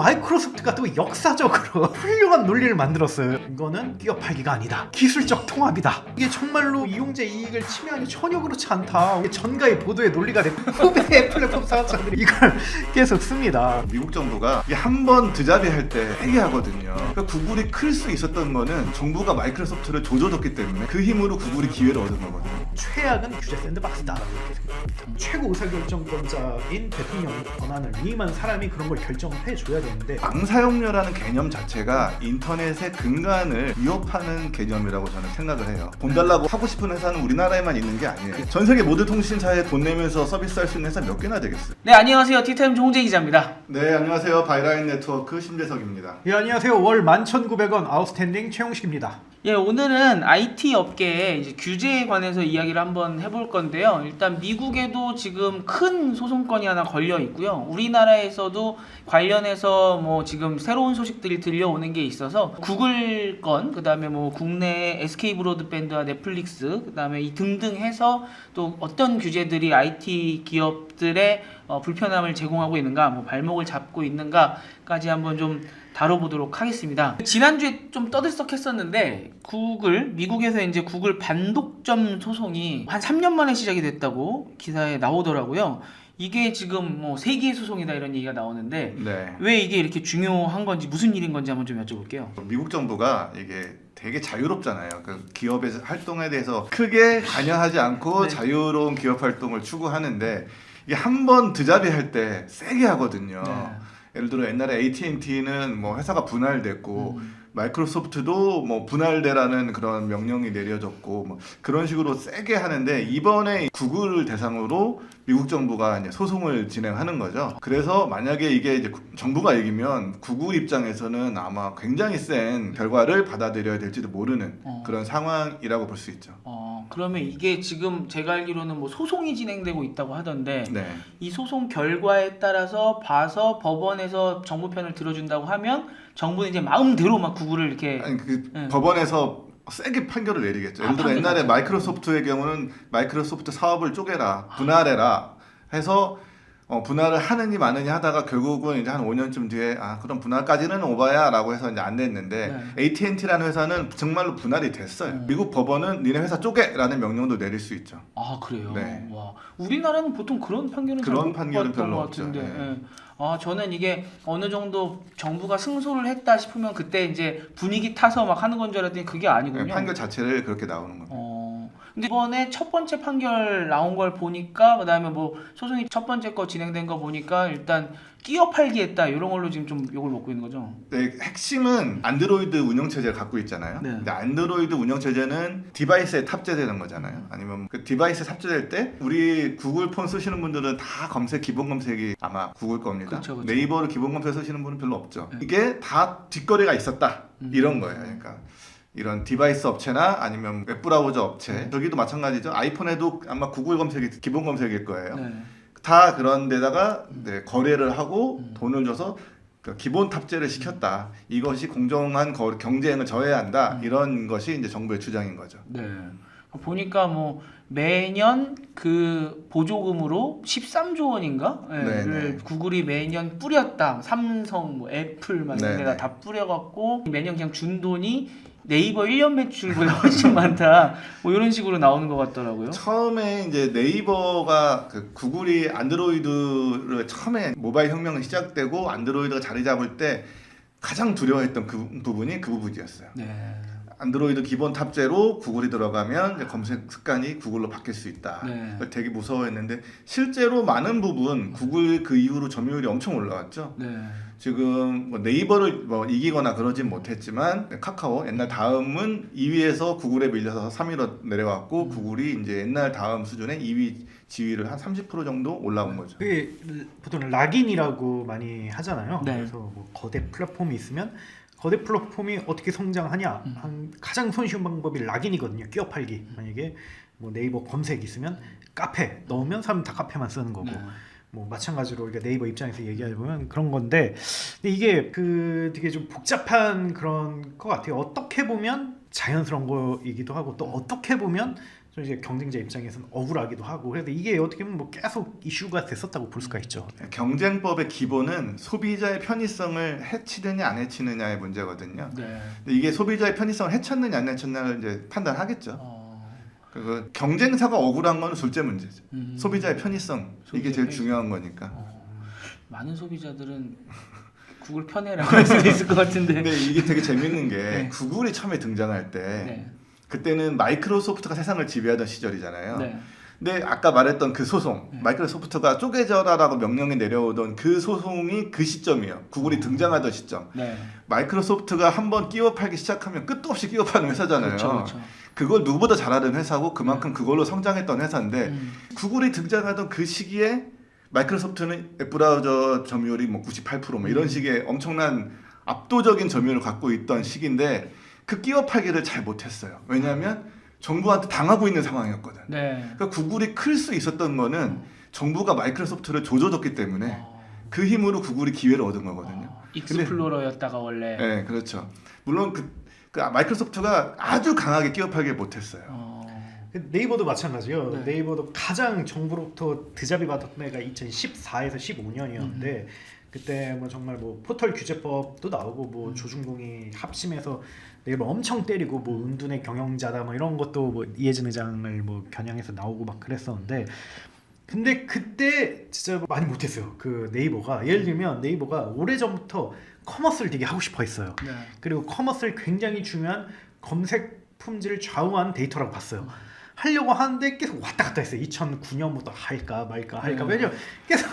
마이크로소프트가 또 역사적으로 훌륭한 논리를 만들었어요. 이거는 끼어 팔기가 아니다, 기술적 통합이다. 이게 정말로 이용자 이익을 침해하기 전혀 그렇지 않다. 이게 전가의 보도의 논리가 됐고 후배의 플랫폼 사업자들이 이걸 계속 씁니다. 미국 정부가 한 번 드자비 할 때 회개하거든요. 그러니까 구글이 클 수 있었던 거는 정부가 마이크로소프트를 조져줬기 때문에 그 힘으로 구글이 기회를 얻은 거거든요. 최악은 규제 샌드박스다라고 이렇게 생각합니다. 최고 의사결정권자인 대통령 권한을 위임한 사람이 그런 걸 결정을 해줘야 되는데, 방사용료라는 개념 자체가 인터넷의 근간을 위협하는 개념이라고 저는 생각을 해요. 돈 달라고 하고 싶은 회사는 우리나라에만 있는 게 아니에요. 전 세계 모든 통신사에 돈 내면서 서비스할 수 있는 회사 몇 개나 되겠어요. 네, 안녕하세요. 티타임 홍재 기자입니다. 네, 안녕하세요. 바이라인 네트워크 심재석입니다. 예, 안녕하세요. 월 11,900원 아웃스탠딩 최용식입니다. 예, 오늘은 IT 업계의 이제 규제에 관해서 이야기를 한번 해볼 건데요. 일단 미국에도 지금 큰 소송건이 하나 걸려 있고요. 우리나라에서도 관련해서 뭐 지금 새로운 소식들이 들려오는 게 있어서 구글 건, 그다음에 뭐 국내 SK 브로드밴드와 넷플릭스, 그다음에 이 등등 해서 또 어떤 규제들이 IT 기업들의 불편함을 제공하고 있는가, 뭐 발목을 잡고 있는가까지 한번 좀 다뤄보도록 하겠습니다. 지난주에 좀 떠들썩했었는데 미국에서 이제 구글 반독점 소송이 한 3년 만에 시작이 됐다고 기사에 나오더라고요. 이게 지금 뭐 세기의 소송이다 이런 얘기가 나오는데 네. 왜 이게 이렇게 중요한 건지, 무슨 일인 건지 한번 좀 여쭤볼게요. 미국 정부가 이게 되게 자유롭잖아요. 그 기업의 활동에 대해서 크게 관여하지 않고 네. 자유로운 기업 활동을 추구하는데, 이게 한 번 드자비 할 때 세게 하거든요. 네. 예를 들어 옛날에 AT&T는 뭐 회사가 분할됐고 마이크로소프트도 뭐 분할되라는 그런 명령이 내려졌고 뭐 그런 식으로 세게 하는데, 이번에 구글을 대상으로 미국 정부가 이제 소송을 진행하는 거죠. 그래서 만약에 이게 이제 정부가 이기면 구글 입장에서는 아마 굉장히 센 결과를 받아들여야 될지도 모르는 그런 상황이라고 볼 수 있죠. 그러면 이게 지금 제가 알기로는 뭐 소송이 진행되고 있다고 하던데 네. 이 소송 결과에 따라서 봐서 법원에서 정부 편을 들어준다고 하면 정부는 이제 마음대로 막 구글을 이렇게 아니 그 네. 법원에서 세게 판결을 내리겠죠. 예를 들어 판결 옛날에 자체가. 마이크로소프트의 경우는 마이크로소프트 사업을 쪼개라, 분할해라 해서 분할을 하느니 마느니 하다가 결국은 이제 한 5년쯤 뒤에 그럼 분할까지는 오바야라고 해서 이제 안 됐는데, AT&T라는 회사는 정말로 분할이 됐어요. 미국 법원은 니네 회사 쪼개라는 명령도 내릴 수 있죠. 아, 그래요? 네. 와, 우리나라는 보통 그런 판결은 잘 그런 못 판결은 봤던 별로 것 없죠. 같은데. 네. 저는 이게 어느 정도 정부가 승소를 했다 싶으면 그때 이제 분위기 타서 막 하는 건 줄 알았더니 그게 아니군요. 판결 자체를 그렇게 나오는 거예요. 근데 이번에 첫 번째 판결 나온 걸 보니까, 그다음에 뭐 소송이 첫 번째 거 진행된 거 보니까 일단 끼어 팔기 했다 이런 걸로 지금 좀 욕을 먹고 있는 거죠. 네, 핵심은 안드로이드 운영체제를 갖고 있잖아요. 네. 근데 안드로이드 운영체제는 디바이스에 탑재되는 거잖아요. 아니면 그 디바이스에 탑재될 때 우리 구글 폰 쓰시는 분들은 다 기본 검색이 아마 구글 겁니다. 그쵸. 네이버를 기본 검색 쓰시는 분은 별로 없죠. 이게 다 뒷거래가 있었다 이런 거예요. 그러니까 이런 디바이스 업체나 아니면 웹브라우저 업체, 저기도 마찬가지죠. 아이폰에도 아마 구글 검색이 기본 검색일 거예요. 네. 다 그런 데다가 거래를 하고 돈을 줘서 그 기본 탑재를 시켰다. 이것이 공정한 경쟁을 저해한다. 이런 것이 이제 정부의 주장인 거죠. 네. 보니까 뭐 매년 그 보조금으로 13조 원인가? 를 구글이 매년 뿌렸다. 삼성, 뭐 애플 막 이런 데다 다 뿌려갖고 매년 그냥 준 돈이 네이버 1년 매출보다 훨씬 많다. 뭐 이런 식으로 나오는 것 같더라고요. 처음에 이제 네이버가 그 구글이 안드로이드를 처음에 모바일 혁명이 시작되고 안드로이드가 자리 잡을 때 가장 두려워했던 그 부분이었어요. 네. 안드로이드 기본 탑재로 구글이 들어가면 이제 검색 습관이 구글로 바뀔 수 있다. 네. 되게 무서워했는데 실제로 많은 부분 구글 그 이후로 점유율이 엄청 올라왔죠. 네. 지금 뭐 네이버를 뭐 이기거나 그러진 못했지만 카카오 옛날 다음은 2위에서 구글에 밀려서 3위로 내려왔고 구글이 이제 옛날 다음 수준의 2위 지위를 한 30% 정도 올라온 거죠. 그게 보통 락인이라고 많이 하잖아요. 네. 그래서 뭐 거대 플랫폼이 있으면 거대 플랫폼이 어떻게 성장하냐, 가장 손쉬운 방법이 락인이거든요. 끼어 팔기. 만약에 뭐 네이버 검색 있으면 카페 넣으면 사람 다 카페만 쓰는 거고. 뭐 마찬가지로 우리가 네이버 입장에서 얘기해보면 그런 건데, 근데 이게 그 되게 좀 복잡한 그런 것 같아요. 어떻게 보면 자연스러운 거이기도 하고 또 어떻게 보면 좀 이제 경쟁자 입장에서는 억울하기도 하고 그래서 이게 어떻게 보면 뭐 계속 이슈가 됐었다고 볼 수가 있죠. 경쟁법의 기본은 소비자의 편의성을 해치느냐 안 해치느냐의 문제거든요. 네. 근데 이게 소비자의 편의성을 해쳤느냐 안 해쳤느냐를 이제 판단하겠죠. 그 경쟁사가 억울한 건 둘째 문제죠. 소비자의 편의성 이게 제일 중요한 거니까. 많은 소비자들은 구글 편해라고 할 수도 있을 것 같은데. 근데 이게 되게 재밌는 게 네. 구글이 처음에 등장할 때 네. 그때는 마이크로소프트가 세상을 지배하던 시절이잖아요. 네. 근데 아까 말했던 그 소송, 마이크로소프트가 쪼개져라라고 명령이 내려오던 그 소송이 그 시점이에요. 구글이 등장하던 시점. 네. 마이크로소프트가 한번 끼워 팔기 시작하면 끝도 없이 끼워 파는 회사잖아요. 그렇죠. 그걸 누구보다 잘하는 회사고 그만큼 그걸로 성장했던 회사인데 구글이 등장하던 그 시기에 마이크로소프트는 웹브라우저 점유율이 뭐 98% 뭐 이런 식의 엄청난 압도적인 점유율을 갖고 있던 시기인데 그 끼워 팔기를 잘 못했어요. 왜냐하면 정부한테 당하고 있는 상황이었거든. 네. 그러니까 구글이 클 수 있었던 거는 정부가 마이크로소프트를 조져줬기 때문에 그 힘으로 구글이 기회를 얻은 거거든요. 익스플로러였다가 원래. 네, 그렇죠. 물론 그 마이크로소프트가 아주 강하게 끼워 팔기를 못했어요. 네이버도 마찬가지요. 네. 네이버도 가장 정부로부터 드잡이 받았던 해가 2014에서 15년이었는데 그때 뭐 정말 뭐 포털 규제법도 나오고 뭐 조중동이 합심해서 네이버 엄청 때리고 뭐 은둔의 경영자다 뭐 이런 것도 뭐 이해진 의장을 뭐 겨냥해서 나오고 막 그랬었는데 근데 그때 진짜 많이 못했어요. 그 네이버가 예를 들면 네이버가 오래전부터 커머스를 되게 하고 싶어 했어요. 네. 그리고 커머스를 굉장히 중요한 검색 품질을 좌우하는 데이터라고 봤어요. 하려고 하는데 계속 왔다 갔다 했어요. 2009년부터 할까 말까 왜냐면 계속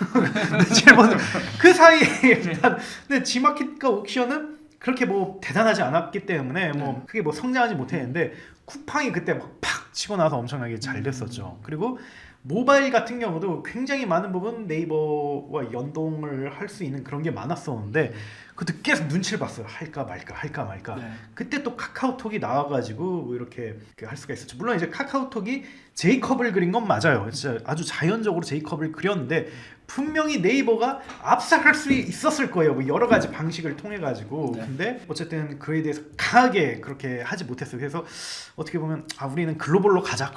그 사이에 일단 근데 G마켓과 옥션은 그렇게 뭐 대단하지 않았기 때문에 뭐 크게 뭐 성장하지 못했는데 쿠팡이 그때 막 팍 치고 나서 엄청나게 잘 됐었죠. 그리고 모바일 같은 경우도 굉장히 많은 부분 네이버와 연동을 할 수 있는 그런 게 많았었는데 그것도 계속 눈치를 봤어요. 할까 말까. 네. 그때 또 카카오톡이 나와가지고 뭐 이렇게 할 수가 있었죠. 물론 이제 카카오톡이 제이컵을 그린 건 맞아요. 진짜 아주 자연적으로 제이컵을 그렸는데 분명히 네이버가 압살할 수 있었을 거예요. 뭐 여러 가지 방식을 통해 가지고. 네. 근데 어쨌든 그에 대해서 강하게 그렇게 하지 못했어요. 그래서 어떻게 보면 우리는 글로벌로 가자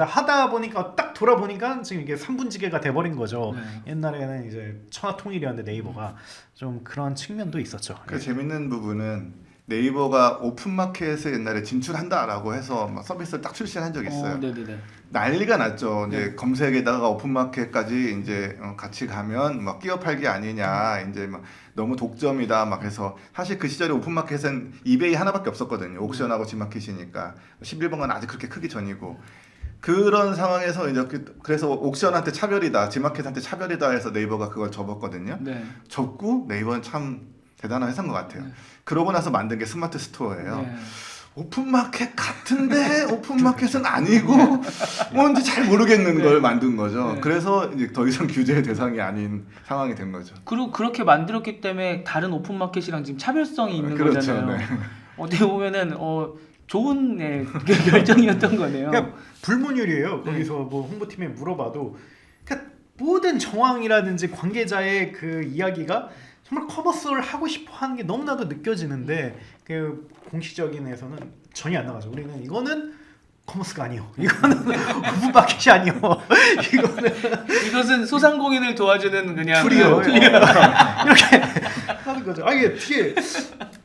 하다 보니까 딱 돌아보니까 지금 이게 3분지계가 돼버린 거죠. 네. 옛날에는 이제 천하통일이었는데 네이버가 좀 그런 측면도 있었죠. 그 재밌는 부분은 네이버가 오픈마켓에 옛날에 진출한다라고 해서 막 서비스를 딱 출시한 적이 있어요. 네네네. 난리가 났죠. 이제 네. 검색에다가 오픈마켓까지 이제 같이 가면 막 끼어 팔기 아니냐, 이제 막 너무 독점이다 막 해서 사실 그 시절에 오픈마켓은 이베이 하나밖에 없었거든요. 옥션하고 G마켓이니까 11번가는 아직 그렇게 크기 전이고. 그런 상황에서 이제 그래서 옥션한테 차별이다, G마켓한테 차별이다 해서 네이버가 그걸 접었거든요. 네. 접고 네이버는 참 대단한 회사인 것 같아요. 그러고 나서 만든 게 스마트 스토어예요. 네. 오픈마켓 같은데 오픈마켓은 아니고 뭔지 잘 모르겠는 걸 만든 거죠. 네. 그래서 이제 더 이상 규제의 대상이 아닌 상황이 된 거죠. 그리고 그렇게 만들었기 때문에 다른 오픈마켓이랑 지금 차별성이 있는 그렇죠. 거잖아요. 네. 어떻게 보면은 좋은 결정이었던 거네요. 그러니까 불문율이에요. 거기서 뭐 홍보팀에 물어봐도 그러니까 모든 정황이라든지 관계자의 그 이야기가 정말 커머스를 하고 싶어 하는 게 너무나도 느껴지는데 그 공식적인 에서는 전혀 안 나가죠. 우리는 이거는 커머스가 아니요. 이거는 오픈마켓이 아니요. 이것은 소상공인을 도와주는 그냥 툴이요. 이렇게 하는 거죠. 이게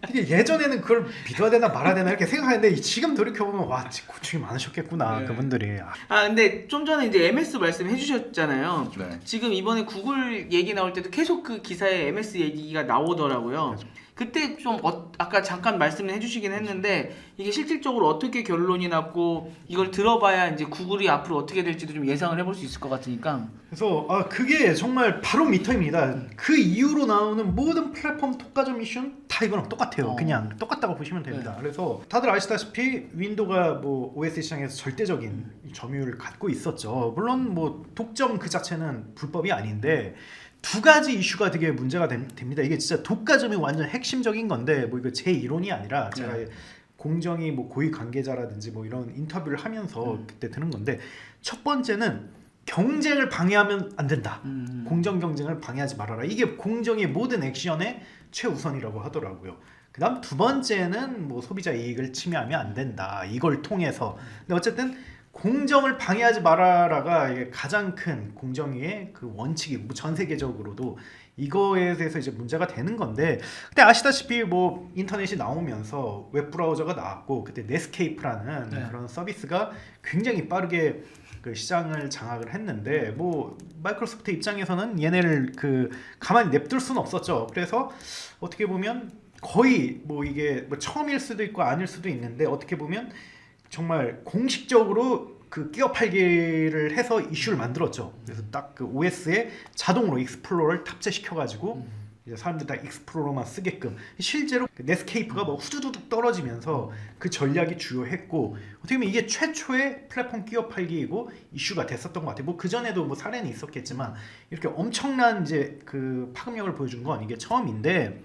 되게 예전에는 그걸 믿어야 되나 말아야 되나 이렇게 생각하는데 지금 돌이켜보면 와 고충이 많으셨겠구나. 네. 그분들이. 근데 좀 전에 이제 MS 말씀해 주셨잖아요. 네. 지금 이번에 구글 얘기 나올 때도 계속 그 기사에 MS 얘기가 나오더라고요. 그때 좀 아까 잠깐 말씀을 해주시긴 했는데 이게 실질적으로 어떻게 결론이 났고 이걸 들어봐야 이제 구글이 앞으로 어떻게 될지도 좀 예상을 해볼 수 있을 것 같으니까. 그래서 그게 정말 바로 미터입니다. 그 이후로 나오는 모든 플랫폼 특가점 이슈는 다 이거랑 똑같아요. 그냥 똑같다고 보시면 됩니다. 네. 그래서 다들 아시다시피 윈도우가 뭐 OS 시장에서 절대적인 점유율을 갖고 있었죠. 물론 뭐 독점 그 자체는 불법이 아닌데 두 가지 이슈가 되게 문제가 됩니다. 이게 진짜 독과점이 완전 핵심적인 건데 뭐 이거 제 이론이 아니라 제가 공정위 뭐 고위 관계자라든지 뭐 이런 인터뷰를 하면서 그때 드는 건데 첫 번째는 경쟁을 방해하면 안 된다. 공정 경쟁을 방해하지 말아라. 이게 공정의 모든 액션의 최우선이라고 하더라고요. 그다음 두 번째는 뭐 소비자 이익을 침해하면 안 된다. 이걸 통해서. 근데 어쨌든 공정을 방해하지 말아라가 이게 가장 큰 공정위의 그 원칙이 뭐 전 세계적으로도 이거에 대해서 이제 문제가 되는 건데, 근데 아시다시피 뭐 인터넷이 나오면서 웹 브라우저가 나왔고 그때 넷스케이프라는 네. 그런 서비스가 굉장히 빠르게 그 시장을 장악을 했는데, 뭐 마이크로소프트 입장에서는 얘네를 그 가만히 냅둘 수는 없었죠. 그래서 어떻게 보면 거의 뭐 이게 뭐 처음일 수도 있고 아닐 수도 있는데, 어떻게 보면 정말 공식적으로 그 끼어 팔기를 해서 이슈를 만들었죠. 그래서 딱 그 OS에 자동으로 익스플로러를 탑재시켜가지고 이제 사람들 다 익스플로러만 쓰게끔, 실제로 그 넷스케이프가 뭐 후두둑 떨어지면서 그 전략이 주요했고, 어떻게 보면 이게 최초의 플랫폼 끼어 팔기이고 이슈가 됐었던 것 같아요. 뭐 그 전에도 뭐 사례는 있었겠지만 이렇게 엄청난 이제 그 파급력을 보여준 건 이게 처음인데,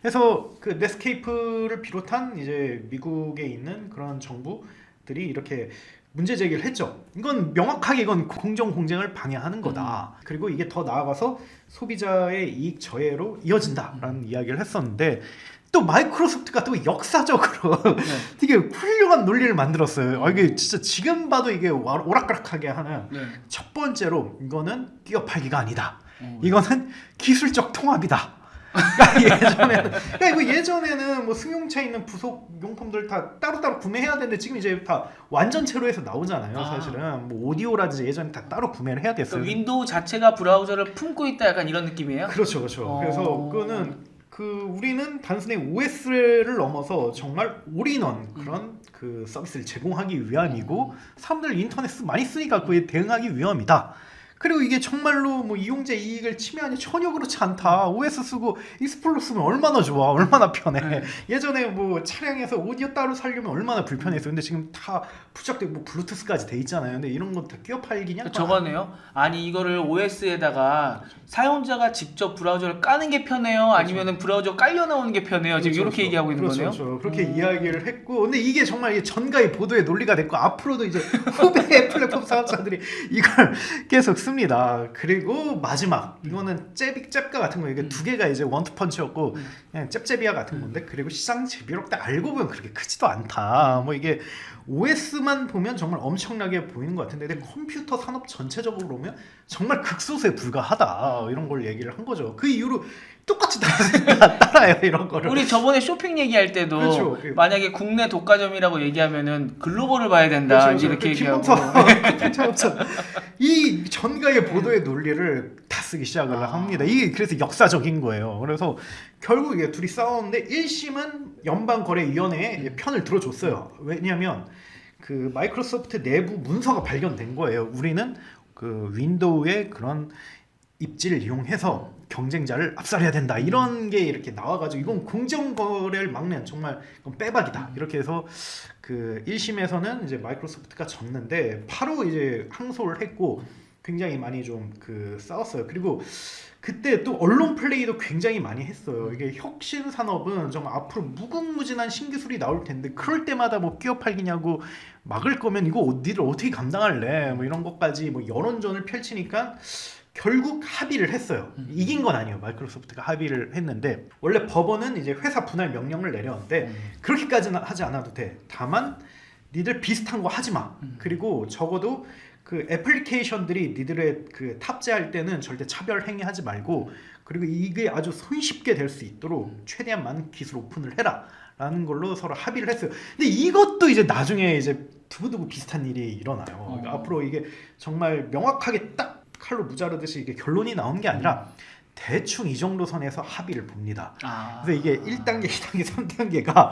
그래서 그 넷스케이프를 비롯한 이제 미국에 있는 그런 정부들이 이렇게 문제 제기를 했죠. 이건 명확하게 이건 공정을 방해하는 거다. 그리고 이게 더 나아가서 소비자의 이익 저해로 이어진다라는 이야기를 했었는데, 또 마이크로소프트가 또 역사적으로 되게 훌륭한 논리를 만들었어요. 이게 진짜 지금 봐도 이게 오락가락하게 하는, 네. 첫 번째로 이거는 끼어 팔기가 아니다. 이거는 기술적 통합이다. 그러니까 예전에는 뭐 승용차에 있는 부속 용품들 다 따로따로 구매해야 되는데, 지금 이제 다 완전체로 해서 나오잖아요. 사실은 뭐 오디오라든지 예전에 다 따로 구매를 해야 됐어요. 그러니까 윈도우 자체가 브라우저를 품고 있다, 약간 이런 느낌이에요? 그렇죠. 그래서 그거는 우리는 단순히 OS를 넘어서 정말 올인원 그런 그 서비스를 제공하기 위함이고, 사람들 인터넷 많이 쓰니까 그에 대응하기 위함이다. 그리고 이게 정말로 뭐 이용자 이익을 침해하니 전혀 그렇지 않다. OS 쓰고 익스플로러 쓰면 얼마나 좋아, 얼마나 편해. 예전에 뭐 차량에서 오디오 따로 살려면 얼마나 불편했어. 근데 지금 다 부착되고 뭐 블루투스까지 돼 있잖아요. 근데 이런 거 다 끼어 팔기냐? 저거네요. 아니 이거를 OS에다가 사용자가 직접 브라우저를 까는 게 편해요? 아니면은 브라우저 깔려 나오는 게 편해요? 지금 이렇게 얘기하고 있는 거네요. 그렇죠. 그렇게 이야기를 했고, 근데 이게 정말 이게 전가의 보도의 논리가 됐고, 앞으로도 이제 후배 플랫폼 사업자들이 이걸 계속 씁니다. 그리고 마지막 이거는 잽과 같은 거, 이게 두 개가 이제 원투펀치였고 그냥 잽이야 같은 건데, 그리고 시장 제비록 때 알고 보면 그렇게 크지도 않다. 뭐 이게 OS만 보면 정말 엄청나게 보이는 것 같은데, 근데 컴퓨터 산업 전체적으로 보면 정말 극소수에 불과하다, 이런 걸 얘기를 한 거죠. 그 이후로 똑같이 따라요 이런 거를. 우리 저번에 쇼핑 얘기할 때도 그렇죠. 만약에 국내 독과점이라고 얘기하면은 글로벌을 봐야 된다, 이제 이렇게 얘기하고. 이 전가의 보도의 논리를 다 쓰기 시작을 합니다. 이게 그래서 역사적인 거예요. 그래서 결국 이게 둘이 싸웠는데 1심은 연방거래위원회에 편을 들어줬어요. 왜냐하면 그 마이크로소프트 내부 문서가 발견된 거예요. 우리는 그 윈도우의 그런 입지를 이용해서 경쟁자를 압살해야 된다, 이런 게 이렇게 나와가지고 이건 공정거래를 막는 정말 빼박이다, 이렇게 해서 그 1심에서는 이제 마이크로소프트가 졌는데, 바로 이제 항소를 했고 굉장히 많이 좀 그 싸웠어요. 그리고 그때 또 언론 플레이도 굉장히 많이 했어요. 이게 혁신 산업은 정말 앞으로 무궁무진한 신기술이 나올 텐데, 그럴 때마다 뭐 끼어 팔기냐고 막을 거면 이거 니들 어떻게 감당할래, 뭐 이런 것까지 뭐 여론전을 펼치니까 결국 합의를 했어요. 이긴 건 아니에요. 마이크로소프트가 합의를 했는데, 원래 법원은 이제 회사 분할 명령을 내렸는데 그렇게까지는 하지 않아도 돼. 다만 니들 비슷한 거 하지 마. 그리고 적어도 그 애플리케이션들이 니들의 그 탑재할 때는 절대 차별 행위하지 말고, 그리고 이게 아주 손쉽게 될 수 있도록 최대한 많은 기술 오픈을 해라 라는 걸로 서로 합의를 했어요. 근데 이것도 이제 나중에 이제 두고두고 비슷한 일이 일어나요. 그러니까 앞으로 이게 정말 명확하게 딱 칼로 무자르듯이 이게 결론이 나온 게 아니라 대충 이 정도 선에서 합의를 봅니다. 그래서 이게 1단계, 2단계, 3단계가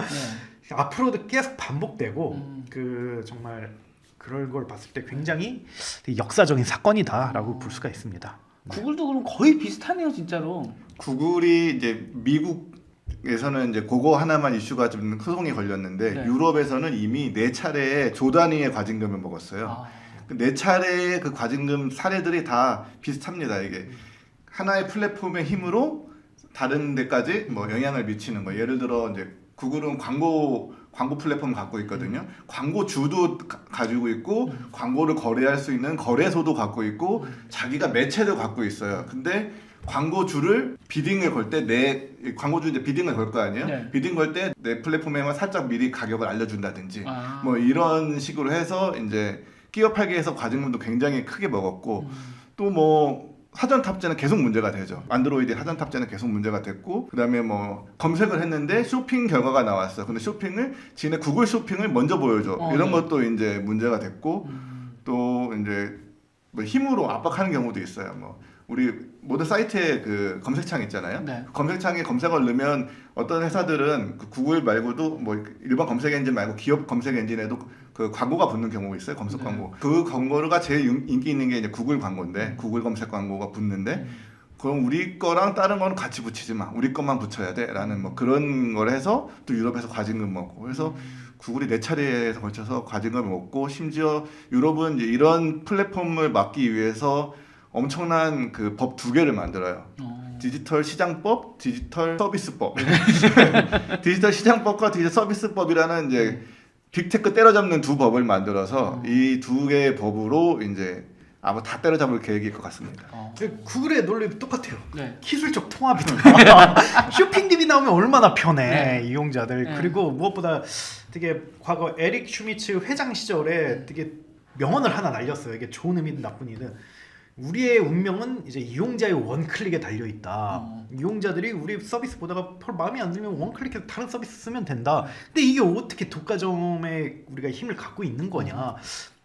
앞으로도 계속 반복되고 그 정말 그럴 걸 봤을 때 굉장히 되게 역사적인 사건이다라고 볼 수가 있습니다. 구글도 그럼 거의 비슷하네요, 진짜로. 구글이 이제 미국에서는 이제 그거 하나만 이슈가 좀 소송이 걸렸는데, 유럽에서는 이미 4차례의 조 단위의 과징금을 먹었어요. 4차례의 그 과징금 사례들이 다 비슷합니다. 이게 하나의 플랫폼의 힘으로 다른 데까지 뭐 영향을 미치는 거. 예를 들어 이제 구글은 광고 플랫폼 갖고 있거든요. 광고주도 가지고 있고, 광고를 거래할 수 있는 거래소도 갖고 있고, 자기가 매체도 갖고 있어요. 근데 광고주를 비딩을 걸 때 광고주 이제 비딩을 걸 거 아니에요? 비딩 걸 때 내 플랫폼에만 살짝 미리 가격을 알려준다든지 뭐 이런 식으로 해서 이제 끼어 팔기에서 과징금도 굉장히 크게 먹었고 또 뭐 사전 탑재는 계속 문제가 되죠. 안드로이드 사전 탑재는 계속 문제가 됐고 그다음에 뭐 검색을 했는데 쇼핑 결과가 나왔어. 근데 쇼핑을 지네 구글 쇼핑을 먼저 보여줘. 이런 것도 이제 문제가 됐고 또 이제 뭐 힘으로 압박하는 경우도 있어요. 뭐 우리 모든 사이트에 그 검색창 있잖아요. 네. 검색창에 검색어를 넣으면 어떤 회사들은 그 구글 말고도 뭐 일반 검색 엔진 말고 기업 검색 엔진에도 그 광고가 붙는 경우가 있어요. 검색 광고. 그 광고가 제일 인기 있는 게 이제 구글 광고인데 구글 검색 광고가 붙는데 그럼 우리 거랑 다른 거는 같이 붙이지 마. 우리 것만 붙여야 돼라는 뭐 그런 걸 해서 또 유럽에서 과징금 먹고 그래서 구글이 4차례에 걸쳐서 과징금을 먹고 심지어 유럽은 이제 이런 플랫폼을 막기 위해서 엄청난 그 법 2개를 만들어요. 디지털 시장법, 디지털 서비스법. 디지털 시장법과 디지털 서비스법이라는 이제 빅테크 때려잡는 두 법을 만들어서 이 2개의 법으로 이제 아마 다 때려잡을 계획일 것 같습니다. 구글의 논리도 똑같아요. 네. 기술적 통합이다. 쇼핑 립이 나오면 얼마나 편해 이용자들. 그리고 무엇보다 되게 과거 에릭 슈미츠 회장 시절에 되게 명언을 하나 날렸어요. 이게 좋은 의미든 나쁜 의미든 우리의 운명은 이제 이용자의 원클릭에 달려 있다. 이용자들이 우리 서비스 보다가 별 마음에 안 들면 원클릭해서 다른 서비스 쓰면 된다. 근데 이게 어떻게 독과점에 우리가 힘을 갖고 있는 거냐?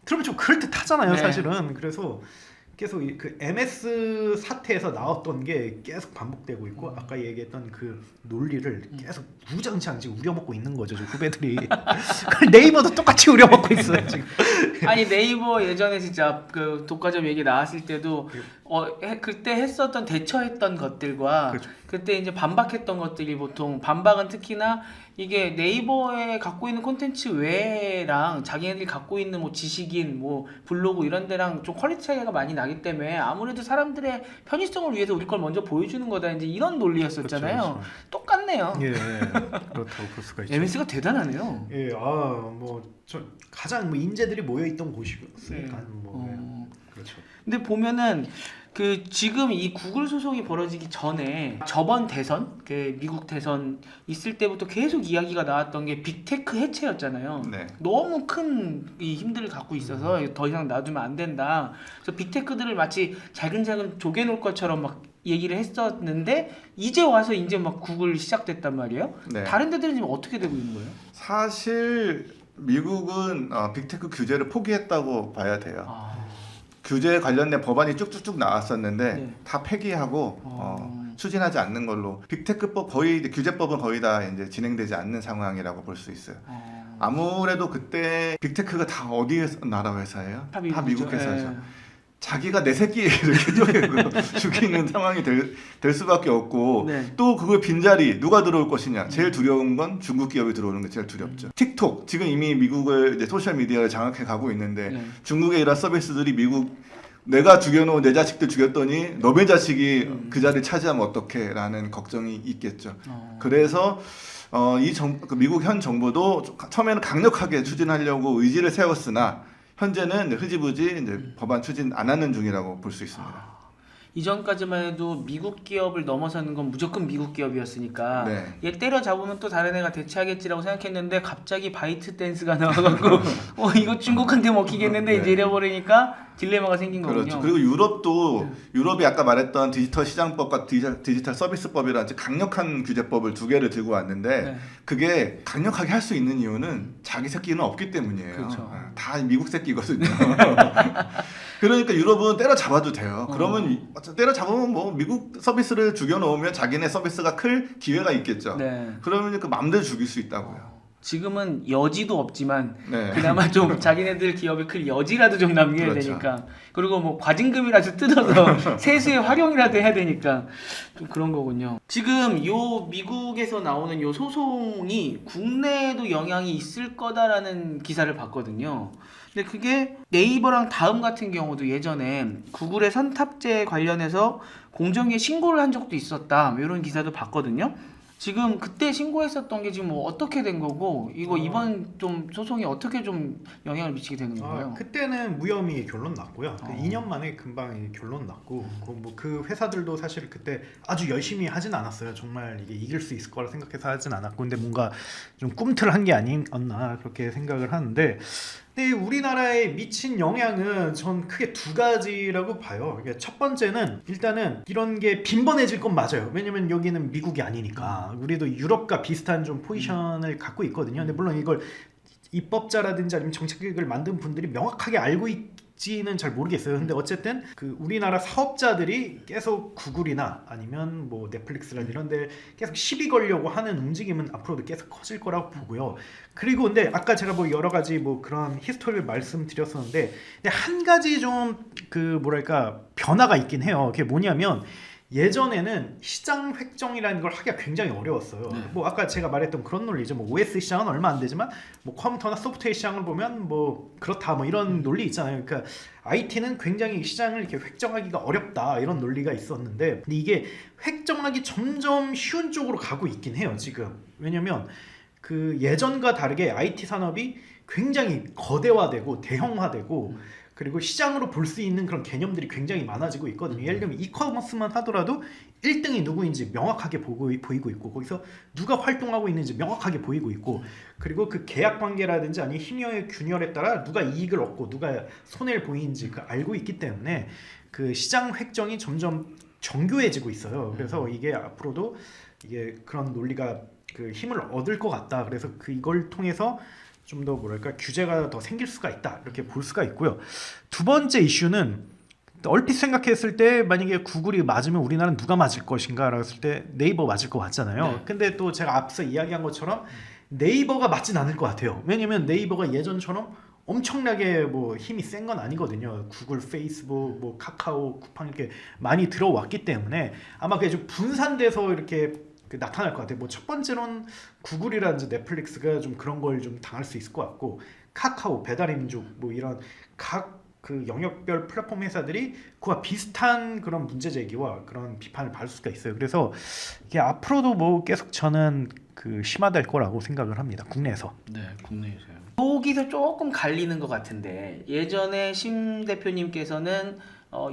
그러면 좀 그럴듯하잖아요, 사실은. 그래서 계속 그 MS 사태에서 나왔던 게 계속 반복되고 있고 아까 얘기했던 그 논리를 계속 무장창지 우려먹고 있는 거죠, 저 후배들이. 네이버도 똑같이 우려먹고 있어요 지금. 아니 네이버 예전에 진짜 그 독과점 얘기 나왔을 때도 그때 했었던 대처했던 것들과 그렇죠. 그때 이제 반박했던 것들이 보통 반박은 특히나 이게 네이버에 갖고 있는 콘텐츠 외랑 자기네들이 갖고 있는 뭐 지식인 뭐 블로그 이런 데랑 좀 퀄리티 차이가 많이 나기 때문에 아무래도 사람들의 편의성을 위해서 우리 걸 먼저 보여주는 거다 이제 이런 논리였었잖아요. 그렇죠. 똑같네요. 예, 그렇다고 볼 수가 있죠. MS가 대단하네요. 예, 뭐 가장 뭐 인재들이 모여 있던 곳이었으니까 그렇죠. 근데 보면은 그 지금 이 구글 소송이 벌어지기 전에 저번 대선, 그 미국 대선 있을 때부터 계속 이야기가 나왔던 게 빅테크 해체였잖아요. 네. 너무 큰 이 힘들을 갖고 있어서 더 이상 놔두면 안 된다. 그래서 빅테크들을 마치 잘근잘근 조개놓을 것처럼 막 얘기를 했었는데 이제 와서 이제 막 구글 시작됐단 말이에요. 네. 다른 데들은 지금 어떻게 되고 있는 거예요? 사실 미국은 빅테크 규제를 포기했다고 봐야 돼요. 규제에 관련된 법안이 쭉쭉쭉 나왔었는데 다 폐기하고 추진하지 않는 걸로 빅테크법 거의 이제 규제법은 거의 다 이제 진행되지 않는 상황이라고 볼 수 있어요. 아무래도 그때 빅테크가 다 어디 나라 회사예요? 다 미국 회사죠. 자기가 내 새끼 이렇게 죽이는 상황이 될 수밖에 없고 또 그걸 빈자리 누가 들어올 것이냐 제일 두려운 건 중국 기업이 들어오는 게 제일 두렵죠. 틱톡 지금 이미 미국을 이제 소셜 미디어를 장악해 가고 있는데 중국의 이런 서비스들이 미국 내가 죽여놓은 내 자식들 죽였더니 너의 자식이 그 자리를 차지하면 어떡해 라는 걱정이 있겠죠. 그래서 그 미국 현 정부도 처음에는 강력하게 추진하려고 의지를 세웠으나 현재는 흐지부지 이제 법안 추진 안 하는 중이라고 볼 수 있습니다. 이전까지만 해도 미국 기업을 넘어서는 건 무조건 미국 기업이었으니까 얘 때려잡으면 또 다른 애가 대체하겠지라고 생각했는데 갑자기 바이트 댄스가 나와갖고 이거 중국한테 먹히겠는데 이제 이래버리니까 딜레마가 생긴 거군요. 그렇죠. 그리고 유럽이 아까 말했던 디지털 시장법과 디지털 서비스법이라는 강력한 규제법을 2개를 들고 왔는데 그게 강력하게 할 수 있는 이유는 자기 새끼는 없기 때문이에요. 그렇죠. 다 미국 새끼거든요. 그러니까 유럽은 때려잡아도 돼요. 그러면 때려잡으면 뭐 미국 서비스를 죽여놓으면 자기네 서비스가 클 기회가 있겠죠. 그러면 그 마음대로 죽일 수 있다고요. 지금은 여지도 없지만 그나마 좀 자기네들 기업이 클 여지라도 좀 남겨야 되니까 그리고 뭐 과징금이라도 뜯어서 세수의 활용이라도 해야 되니까 좀 그런 거군요. 지금 요 미국에서 나오는 요 소송이 국내에도 영향이 있을 거다라는 기사를 봤거든요. 근데 그게 네이버랑 다음 같은 경우도 예전에 구글의 선탑재 관련해서 공정위에 신고를 한 적도 있었다 이런 기사도 봤거든요. 지금 그때 신고했었던 게 지금 뭐 어떻게 된 거고 이거 이번 좀 소송이 어떻게 좀 영향을 미치게 되는 건가요? 그때는 무혐의 결론 났고요. 2년 만에 금방 결론 났고 그 회사들도 사실 그때 아주 열심히 하진 않았어요. 정말 이게 이길 수 있을 거라 생각해서 하진 않았고 근데 뭔가 좀 꿈틀한 게 아니었나 그렇게 생각을 하는데 근데 우리나라에 미친 영향은 전 크게 두 가지라고 봐요. 그러니까 첫 번째는 일단은 이런 게 빈번해질 건 맞아요. 왜냐면 여기는 미국이 아니니까. 우리도 유럽과 비슷한 좀 포지션을 갖고 있거든요. 근데 물론 이걸 입법자라든지 아니면 정책을 만든 분들이 명확하게 알고 있지는 잘 모르겠어요. 근데 어쨌든 그 우리나라 사업자들이 계속 구글이나 아니면 뭐 넷플릭스나 이런 데 계속 시비 걸려고 하는 움직임은 앞으로도 계속 커질 거라고 보고요. 그리고 근데 아까 제가 뭐 여러 가지 뭐 그런 히스토리를 말씀드렸었는데 근데 한 가지 좀 그 뭐랄까 변화가 있긴 해요. 그게 뭐냐면 예전에는 시장 획정이라는 걸 하기가 굉장히 어려웠어요. 네. 뭐 아까 제가 말했던 그런 논리죠. 뭐 OS 시장은 얼마 안 되지만 뭐 컴퓨터나 소프트웨어 시장을 보면 뭐 그렇다 뭐 이런 논리 있잖아요. 그러니까 IT는 굉장히 시장을 이렇게 획정하기가 어렵다 이런 논리가 있었는데 근데 이게 획정하기 점점 쉬운 쪽으로 가고 있긴 해요. 지금 왜냐면 그 예전과 다르게 IT 산업이 굉장히 거대화되고 대형화되고 그리고 시장으로 볼 수 있는 그런 개념들이 굉장히 많아지고 있거든요. 예를 들면 이커머스만 하더라도 1등이 누구인지 명확하게 보이고 있고 거기서 누가 활동하고 있는지 명확하게 보이고 있고 그리고 그 계약 관계라든지 아니면 힘여의 균열에 따라 누가 이익을 얻고 누가 손해를 보이는지 알고 있기 때문에 그 시장 획정이 점점 정교해지고 있어요. 그래서 이게 앞으로도 이게 그런 논리가 그 힘을 얻을 것 같다. 그래서 그 이걸 통해서 좀 더 뭐랄까 규제가 더 생길 수가 있다 이렇게 볼 수가 있고요. 두 번째 이슈는 얼핏 생각했을 때 만약에 구글이 맞으면 우리나라는 누가 맞을 것인가 했을 때 네이버 맞을 것 같잖아요. 네. 근데 또 제가 앞서 이야기한 것처럼 네이버가 맞진 않을 것 같아요. 왜냐면 네이버가 예전처럼 엄청나게 뭐 힘이 센 건 아니거든요. 구글, 페이스북, 뭐 카카오, 쿠팡 이렇게 많이 들어왔기 때문에 아마 그게 좀 분산돼서 이렇게 그 나타날 것 같아요. 뭐 첫 번째로는 구글이라든지 넷플릭스가 좀 그런 걸 좀 당할 수 있을 것 같고 카카오, 배달의민족 뭐 이런 각 그 영역별 플랫폼 회사들이 그와 비슷한 그런 문제 제기와 그런 비판을 받을 수가 있어요. 그래서 이게 앞으로도 뭐 계속 저는 그 심화될 거라고 생각을 합니다. 국내에서. 네, 국내에서요. 여기서 조금 갈리는 것 같은데 예전에 심 대표님께서는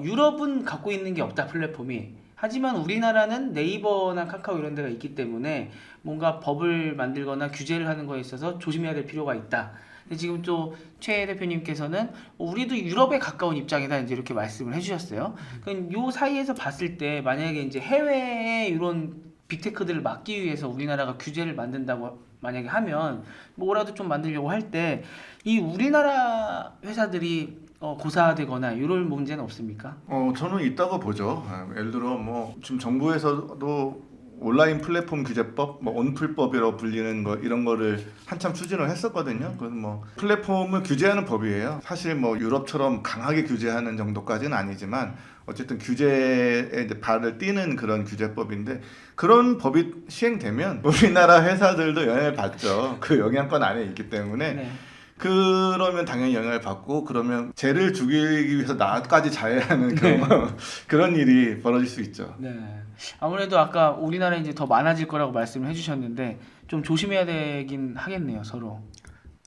유럽은 갖고 있는 게 없다 플랫폼이 하지만 우리나라는 네이버나 카카오 이런 데가 있기 때문에 뭔가 법을 만들거나 규제를 하는 거에 있어서 조심해야 될 필요가 있다. 근데 지금 또 최 대표님께서는 우리도 유럽에 가까운 입장이다 이제 이렇게 말씀을 해주셨어요. 그럼 요 사이에서 봤을 때 만약에 이제 해외에 이런 빅테크들을 막기 위해서 우리나라가 규제를 만든다고 만약에 하면 뭐라도 좀 만들려고 할 때 이 우리나라 회사들이 고사되거나 이럴 문제는 없습니까? 저는 있다고 보죠. 예를 들어 뭐 지금 정부에서도 온라인 플랫폼 규제법, 뭐 온플법이라고 불리는 거 이런 거를 한참 추진을 했었거든요. 그건 뭐 플랫폼을 규제하는 법이에요. 사실 뭐 유럽처럼 강하게 규제하는 정도까지는 아니지만 어쨌든 규제에 이제 발을 띄는 그런 규제법인데 그런 법이 시행되면 우리나라 회사들도 영향을 받죠. 그 영향권 안에 있기 때문에. 네. 그러면 당연히 영향을 받고 그러면 쟤를 죽이기 위해서 나까지 자해야 하는 그런 일이 벌어질 수 있죠. 네. 아무래도 아까 우리나라에 이제 더 많아질 거라고 말씀을 해주셨는데 좀 조심해야 되긴 하겠네요 서로.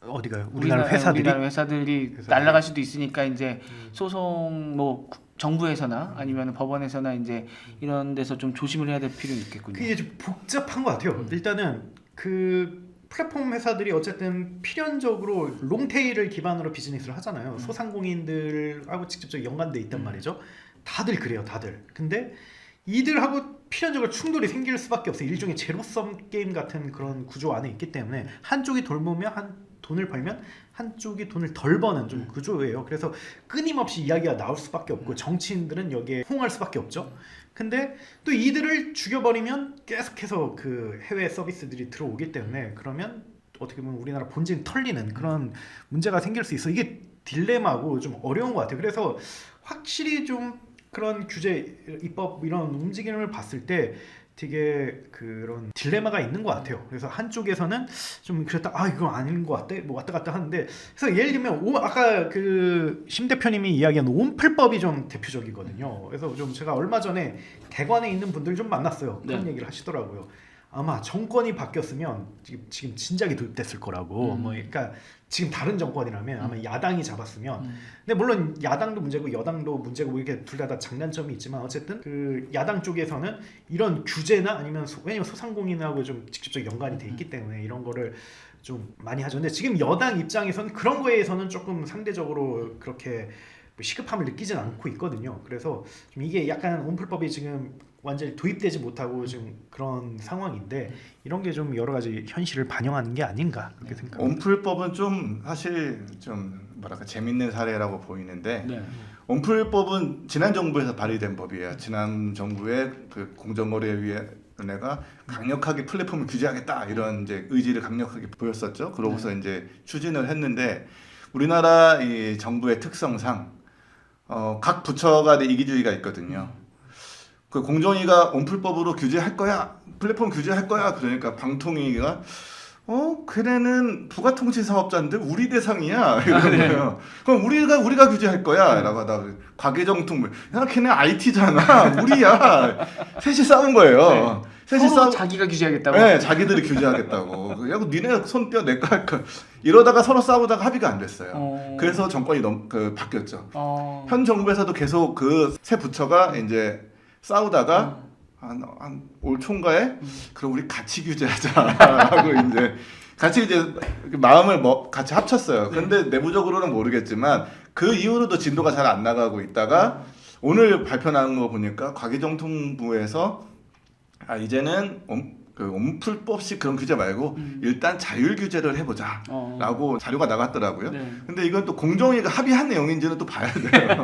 어디가요? 우리나라 회사들이? 우리나라 회사들이 날아갈 수도 있으니까 이제 소송 뭐 정부에서나 아니면 법원에서나 이제 이런 데서 좀 조심을 해야 될 필요는 있겠군요. 그게 좀 복잡한 것 같아요. 일단은 그 플랫폼 회사들이 어쨌든 필연적으로 롱테일을 기반으로 비즈니스를 하잖아요. 소상공인들하고 직접적으로 연관돼 있단 말이죠. 다들 그래요, 다들. 근데 이들하고 필연적으로 충돌이 생길 수밖에 없어요. 일종의 제로섬 게임 같은 그런 구조 안에 있기 때문에 한쪽이 돈을 벌면 한쪽이 돈을 덜 버는 좀 구조예요. 그래서 끊임없이 이야기가 나올 수밖에 없고 정치인들은 여기에 호응할 수밖에 없죠. 근데 또 이들을 죽여버리면 계속해서 그 해외 서비스들이 들어오기 때문에 그러면 어떻게 보면 우리나라 본진 털리는 그런 문제가 생길 수 있어. 이게 딜레마고 좀 어려운 것 같아요. 그래서 확실히 좀 그런 규제, 입법 이런 움직임을 봤을 때 되게 그런 딜레마가 있는 것 같아요. 그래서 한쪽에서는 좀 그랬다, 이건 아닌 것 같아, 뭐 왔다 갔다 하는데, 그래서 예를 들면 아까 그 심 대표님이 이야기한 온플법이 좀 대표적이거든요. 그래서 좀 제가 얼마 전에 대관에 있는 분들 좀 만났어요. 그런 네. 얘기를 하시더라고요. 아마 정권이 바뀌었으면 지금 진작에 도입됐을 거라고. 뭐 그러니까 지금 다른 정권이라면 아마 야당이 잡았으면. 근데 물론 야당도 문제고 여당도 문제고 뭐 이렇게 둘 다 장단점이 있지만 어쨌든 그 야당 쪽에서는 이런 규제나 아니면 왜냐면 소상공인하고 좀 직접적 연관이 돼 있기 때문에 이런 거를 좀 많이 하죠. 근데 지금 여당 입장에서는 그런 거에서는 조금 상대적으로 그렇게 시급함을 느끼진 않고 있거든요. 그래서 좀 이게 약간 온풀법이 지금 완전히 도입되지 못하고 지금 그런 상황인데 이런 게 좀 여러 가지 현실을 반영하는 게 아닌가 그렇게 생각합니다. 온풀법은 좀 사실 좀 뭐랄까 재밌는 사례라고 보이는데 네. 온풀법은 지난 정부에서 발의된 법이에요. 지난 정부의 그 공정거래위원회가 강력하게 플랫폼을 규제하겠다 이런 이제 의지를 강력하게 보였었죠. 그러고서 이제 추진을 했는데 우리나라 이 정부의 특성상 각 부처가 이기주의가 있거든요. 그 공정위가 온풀법으로 규제할 거야, 플랫폼 규제할 거야. 그러니까 방통위가 걔네는 부가통치 사업자인데 우리 대상이야 이러는 거예요. 그럼 우리가 규제할 거야라고 하다가 과계정통부, 야 걔네 IT잖아, 우리야. 셋이 싸운 거예요. 셋이 서로 자기가 규제하겠다고. 네, 자기들이 규제하겠다고. 야, 니네 손 떼어 내거 할까? 이러다가 서로 싸우다가 합의가 안 됐어요. 그래서 정권이 바뀌었죠. 현 정부에서도 계속 그 세 부처가 이제 싸우다가 한 올 총가에 그럼 우리 같이 규제하자라고 이제 같이 이제 마음을 같이 합쳤어요. 근데 내부적으로는 모르겠지만 그 이후로도 진도가 잘 안 나가고 있다가 오늘 발표 나는 거 보니까 과기정통부에서 이제는 온풀법식 그런 규제 말고 일단 자율 규제를 해보자라고 자료가 나갔더라고요. 네. 근데 이건 또 공정위가 합의한 내용인지는 또 봐야 돼요.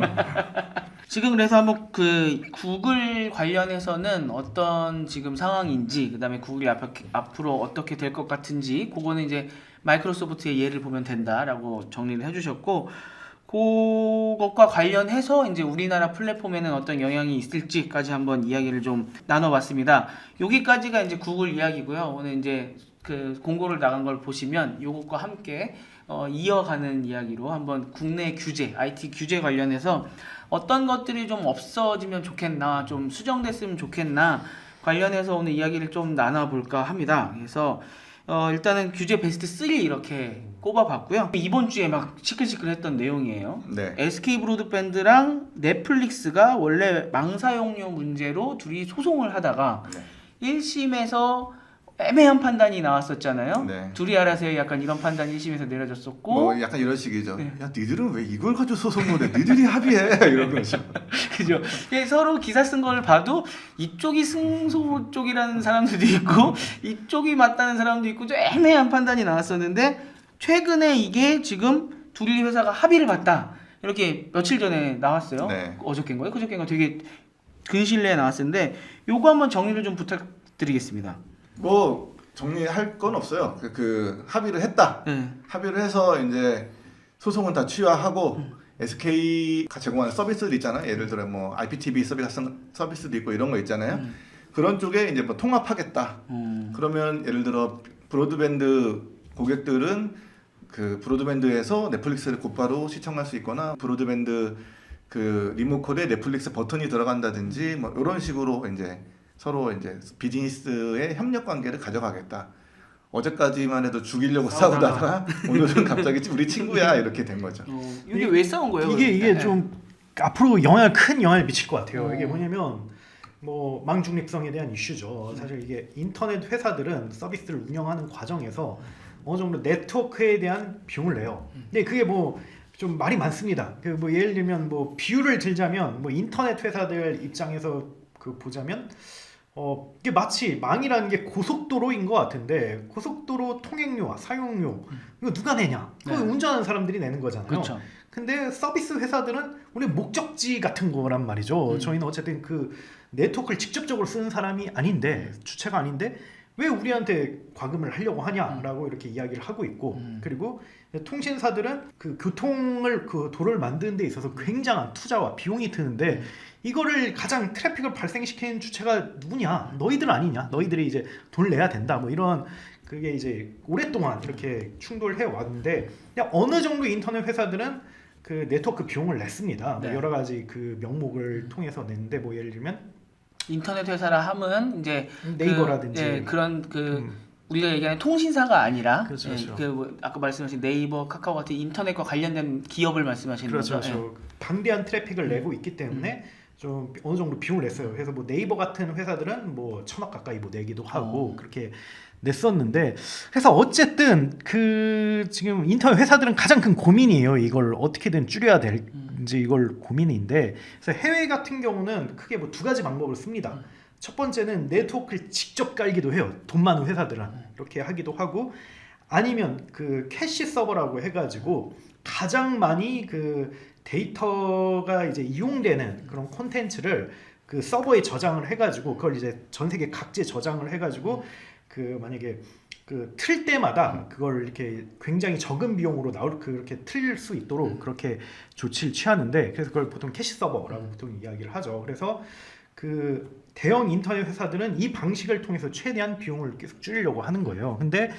지금 그래서 한번 그 구글 관련해서는 어떤 지금 상황인지, 그다음에 구글이 앞으로 어떻게 될 것 같은지, 그거는 이제 마이크로소프트의 예를 보면 된다라고 정리를 해주셨고, 그것과 관련해서 이제 우리나라 플랫폼에는 어떤 영향이 있을지까지 한번 이야기를 좀 나눠봤습니다. 여기까지가 이제 구글 이야기고요. 오늘 이제 그 공고를 나간 걸 보시면 이것과 함께 이어가는 이야기로 한번 국내 규제, IT 규제 관련해서 어떤 것들이 좀 없어지면 좋겠나, 좀 수정됐으면 좋겠나 관련해서 오늘 이야기를 좀 나눠볼까 합니다. 그래서 일단은 규제 베스트 3 이렇게 꼽아봤고요. 이번 주에 막 시끌시끌했던 내용이에요. 네. SK 브로드밴드랑 넷플릭스가 원래 망사용료 문제로 둘이 소송을 하다가 1심에서 애매한 판단이 나왔었잖아요. 네. 둘이 알아서 약간 이런 판단이 1심에서 내려졌었고, 뭐 약간 이런 식이죠. 네. 야, 니들은 왜 이걸 가지고 소송을 해? 니들이 합의해 이런 거죠. 그죠? 서로 기사 쓴 걸 봐도 이쪽이 승소 쪽이라는 사람들도 있고 이쪽이 맞다는 사람도 있고 좀 애매한 판단이 나왔었는데, 최근에 이게 지금 둘이 회사가 합의를 봤다 이렇게 며칠 전에 나왔어요. 네. 어저께인가요? 그저께인가 되게 근시일 내에 나왔었는데 요거 한번 정리를 좀 부탁드리겠습니다. 뭐 정리할 건 없어요. 그 합의를 했다. 네. 합의를 해서 이제 소송은 다 취하하고 SK가 제공하는 서비스들 있잖아요. 예를 들어 뭐 IPTV 서비스도 있고 이런 거 있잖아요. 그런 쪽에 이제 뭐 통합하겠다. 그러면 예를 들어 브로드밴드 고객들은 그 브로드밴드에서 넷플릭스를 곧바로 시청할 수 있거나 브로드밴드 그 리모컨에 넷플릭스 버튼이 들어간다든지 뭐 이런 식으로 이제 서로 이제 비즈니스의 협력 관계를 가져가겠다. 어제까지만 해도 죽이려고 싸우다가 오늘은 갑자기 우리 친구야 이렇게 된 거죠. 이게 왜 싸운 거예요? 이게 네. 좀 앞으로 큰 영향을 미칠 것 같아요. 이게 뭐냐면 뭐 망중립성에 대한 이슈죠. 사실 이게 인터넷 회사들은 서비스를 운영하는 과정에서 어느 정도 네트워크에 대한 비용을 내요. 근데 그게 뭐 좀 말이 많습니다. 그 뭐 예를 들면 뭐 비유를 들자면 뭐 인터넷 회사들 입장에서 그 보자면 이게 마치 망이라는 게 고속도로인 것 같은데 고속도로 통행료와 사용료 이거 누가 내냐? 그거 운전하는 사람들이 내는 거잖아요. 그렇죠. 근데 서비스 회사들은 우리 목적지 같은 거란 말이죠. 저희는 어쨌든 그 네트워크를 직접적으로 쓰는 사람이 아닌데 주체가 아닌데 왜 우리한테 과금을 하려고 하냐라고 이렇게 이야기를 하고 있고 그리고 통신사들은 그 교통을 그 도로를 만드는 데 있어서 굉장한 투자와 비용이 드는데 이거를 가장 트래픽을 발생시키는 주체가 누구냐? 너희들 아니냐? 너희들이 이제 돈을 내야 된다. 뭐 이런 그게 이제 오랫동안 이렇게 충돌해 왔는데 그냥 어느 정도 인터넷 회사들은 그 네트워크 비용을 냈습니다. 뭐 여러 가지 그 명목을 통해서 냈는데 뭐 예를 들면 인터넷 회사라 함은 이제 네이버라든지 그런 우리가 얘기하는 통신사가 아니라 그렇죠, 예, 그렇죠. 뭐 아까 말씀하신 네이버, 카카오 같은 인터넷과 관련된 기업을 말씀하시는 그렇죠. 거죠. 그렇죠. 방대한 트래픽을 내고 있기 때문에 좀 어느 정도 비용을 냈어요. 그래서 뭐 네이버 같은 회사들은 뭐 1,000억 가까이 뭐 내기도 하고 그렇게 냈었는데, 그래서 어쨌든 그 지금 인터넷 회사들은 가장 큰 고민이에요. 이걸 어떻게든 줄여야 될지 이걸 고민인데, 그래서 해외 같은 경우는 크게 뭐 두 가지 방법을 씁니다. 첫 번째는 네트워크를 직접 깔기도 해요. 돈 많은 회사들은 이렇게 하기도 하고, 아니면 그 캐시 서버라고 해가지고 가장 많이 그 데이터가 이제 이용되는 그런 콘텐츠를 그 서버에 저장을 해가지고 그걸 이제 전 세계 각지에 저장을 해가지고 그 만약에 그 틀 때마다 그걸 이렇게 굉장히 적은 비용으로 그렇게 틀 수 있도록 그렇게 조치를 취하는데, 그래서 그걸 보통 캐시 서버라고 보통 이야기를 하죠. 그래서 그 대형 인터넷 회사들은 이 방식을 통해서 최대한 비용을 계속 줄이려고 하는 거예요. 근데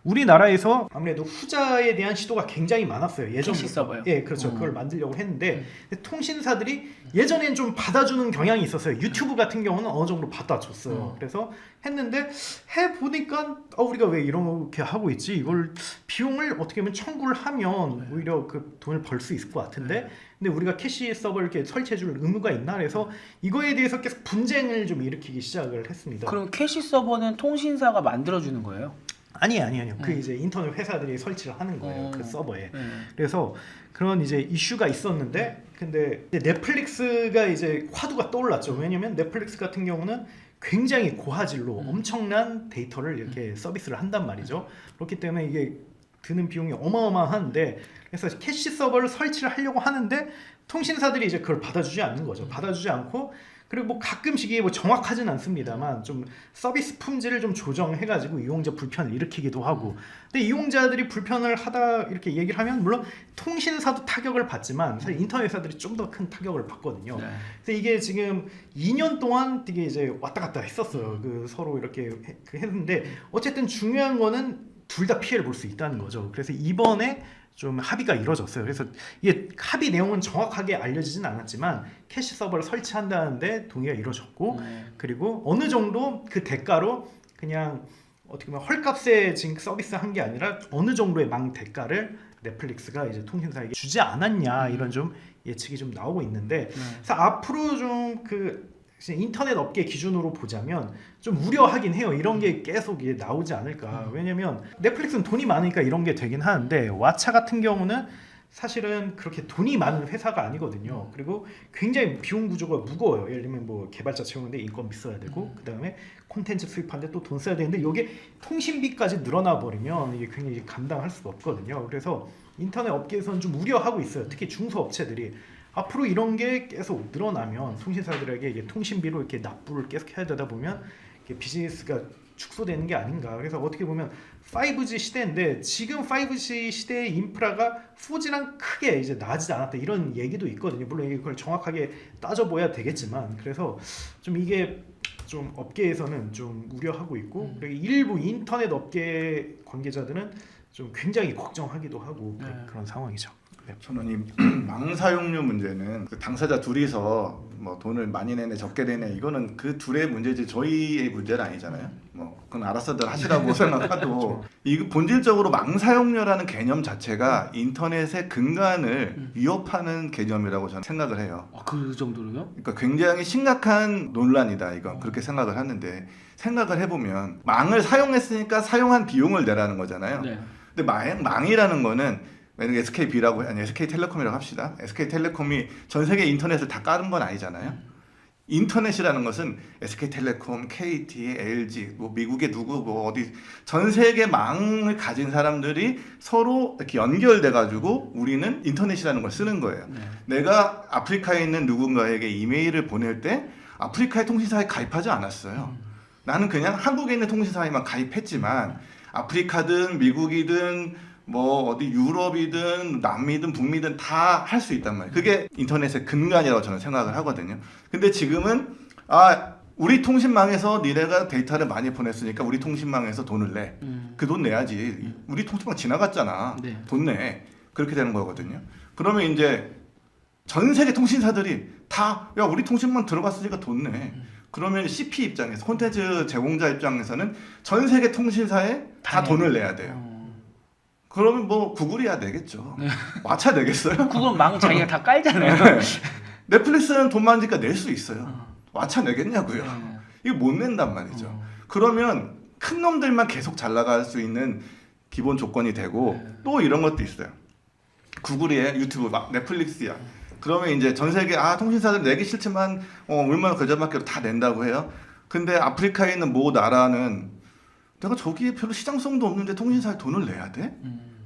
우리나라에서 아무래도 후자에 대한 시도가 굉장히 많았어요. 예전부터. 캐시 서버요? 예, 그렇죠. 그걸 만들려고 했는데 근데 통신사들이 예전엔 좀 받아주는 경향이 있었어요. 유튜브 같은 경우는 어느 정도 받아줬어요. 그래서 했는데 해보니까 우리가 왜 이렇게 하고 있지? 이걸 비용을 어떻게 보면 청구를 하면 오히려 그 돈을 벌 수 있을 것 같은데 근데 우리가 캐시 서버를 이렇게 설치해줄 의무가 있나? 그래서 이거에 대해서 계속 분쟁을 좀 일으키기 시작을 했습니다. 그럼 캐시 서버는 통신사가 만들어주는 거예요? 아니에요. 그 이제 인터넷 회사들이 설치를 하는 거예요. 그 서버에. 그래서 그런 이제 이슈가 있었는데, 근데 넷플릭스가 이제 화두가 떠올랐죠. 왜냐면 넷플릭스 같은 경우는 굉장히 고화질로 엄청난 데이터를 이렇게 서비스를 한단 말이죠. 그렇기 때문에 이게 드는 비용이 어마어마한데, 그래서 캐시 서버를 설치를 하려고 하는데 통신사들이 이제 그걸 받아주지 않는 거죠. 받아주지 않고, 그리고 뭐 가끔씩 이게 뭐 정확하진 않습니다만 좀 서비스 품질을 좀 조정해가지고 이용자 불편을 일으키기도 하고, 근데 이용자들이 불편을 하다 이렇게 얘기를 하면 물론 통신사도 타격을 받지만 사실 인터넷 회사들이 좀 더 큰 타격을 받거든요. 그래서 이게 지금 2년 동안 되게 이제 왔다 갔다 했었어요. 그 서로 이렇게 했는데 어쨌든 중요한 거는 둘 다 피해를 볼 수 있다는 거죠. 그래서 이번에 좀 합의가 이루어졌어요. 그래서 이게 합의 내용은 정확하게 알려지진 않았지만 캐시 서버를 설치한다는데 동의가 이루어졌고, 그리고 어느 정도 그 대가로 그냥 어떻게 보면 헐값에 지금 서비스 한 게 아니라 어느 정도의 망 대가를 넷플릭스가 이제 통신사에게 주지 않았냐, 이런 좀 예측이 좀 나오고 있는데, 그래서 앞으로 좀 그 인터넷 업계 기준으로 보자면 좀 우려하긴 해요. 이런 게 계속 나오지 않을까. 왜냐면 넷플릭스는 돈이 많으니까 이런 게 되긴 하는데, 왓챠 같은 경우는 사실은 그렇게 돈이 많은 회사가 아니거든요. 그리고 굉장히 비용 구조가 무거워요. 예를 들면 뭐 개발자 채우는데 인건비 써야 되고, 그 다음에 콘텐츠 수입하는데 또 돈 써야 되는데, 이게 통신비까지 늘어나 버리면 이게 굉장히 감당할 수가 없거든요. 그래서 인터넷 업계에서는 좀 우려하고 있어요. 특히 중소업체들이 앞으로 이런 게 계속 늘어나면 통신사들에게 이게 통신비로 이렇게 납부를 계속 해야 되다 보면 이게 비즈니스가 축소되는 게 아닌가. 그래서 어떻게 보면 5G 시대인데 지금 5G 시대의 인프라가 4G랑 크게 이제 나아지지 않았다, 이런 얘기도 있거든요. 물론 이걸 정확하게 따져봐야 되겠지만, 그래서 좀 이게 좀 업계에서는 좀 우려하고 있고, 그리고 일부 인터넷 업계 관계자들은 좀 굉장히 걱정하기도 하고 그런 상황이죠. 저는 이 망사용료 문제는 그 당사자 둘이서 뭐 돈을 많이 내네 적게 내네 이거는 그 둘의 문제지 저희의 문제는 아니잖아요. 뭐 그건 알아서들 하시라고 생각하도 이 본질적으로 망사용료라는 개념 자체가 인터넷의 근간을 위협하는 개념이라고 저는 생각을 해요. 그 정도로요? 그러니까 굉장히 심각한 논란이다, 이건 그렇게 생각을 하는데, 생각을 해보면 망을 사용했으니까 사용한 비용을 내라는 거잖아요. 근데 망이라는 거는 SKB라고 아니 SK텔레콤이라고 합시다. SK텔레콤이 전 세계 인터넷을 다 깔은 건 아니잖아요. 인터넷이라는 것은 SK텔레콤, KT, LG, 뭐 미국의 누구, 뭐 어디 전 세계 망을 가진 사람들이 서로 이렇게 연결돼 가지고 우리는 인터넷이라는 걸 쓰는 거예요. 내가 아프리카에 있는 누군가에게 이메일을 보낼 때 아프리카의 통신사에 가입하지 않았어요. 나는 그냥 한국에 있는 통신사에만 가입했지만 아프리카든 미국이든 뭐 어디 유럽이든 남미든 북미든 다 할 수 있단 말이에요. 그게 인터넷의 근간이라고 저는 생각을 하거든요. 근데 지금은 우리 통신망에서 니네가 데이터를 많이 보냈으니까 우리 통신망에서 돈을 내. 그 돈 내야지. 우리 통신망 지나갔잖아. 돈 내. 그렇게 되는 거거든요. 그러면 이제 전 세계 통신사들이 다 야 우리 통신망 들어갔으니까 돈 내. 그러면 CP 입장에서 콘텐츠 제공자 입장에서는 전 세계 통신사에 다 돈을 내야 돼요. 그러면 뭐 구글이야 내겠죠. 네. 왓챠 내겠어요? 그건 망 자기가 다 깔잖아요. 네. 넷플릭스는 돈 많으니까 낼 수 있어요. 왓챠 내겠냐고요. 네. 이거 못 낸단 말이죠. 그러면 큰 놈들만 계속 잘 나갈 수 있는 기본 조건이 되고 또 이런 것도 있어요. 구글이야, 유튜브, 넷플릭스야. 그러면 이제 전 세계 통신사들 내기 싫지만 얼마나 그저밖에 다 낸다고 해요. 근데 아프리카에 있는 모 나라는 내가 저기에 별로 시장성도 없는데 통신사에 돈을 내야 돼?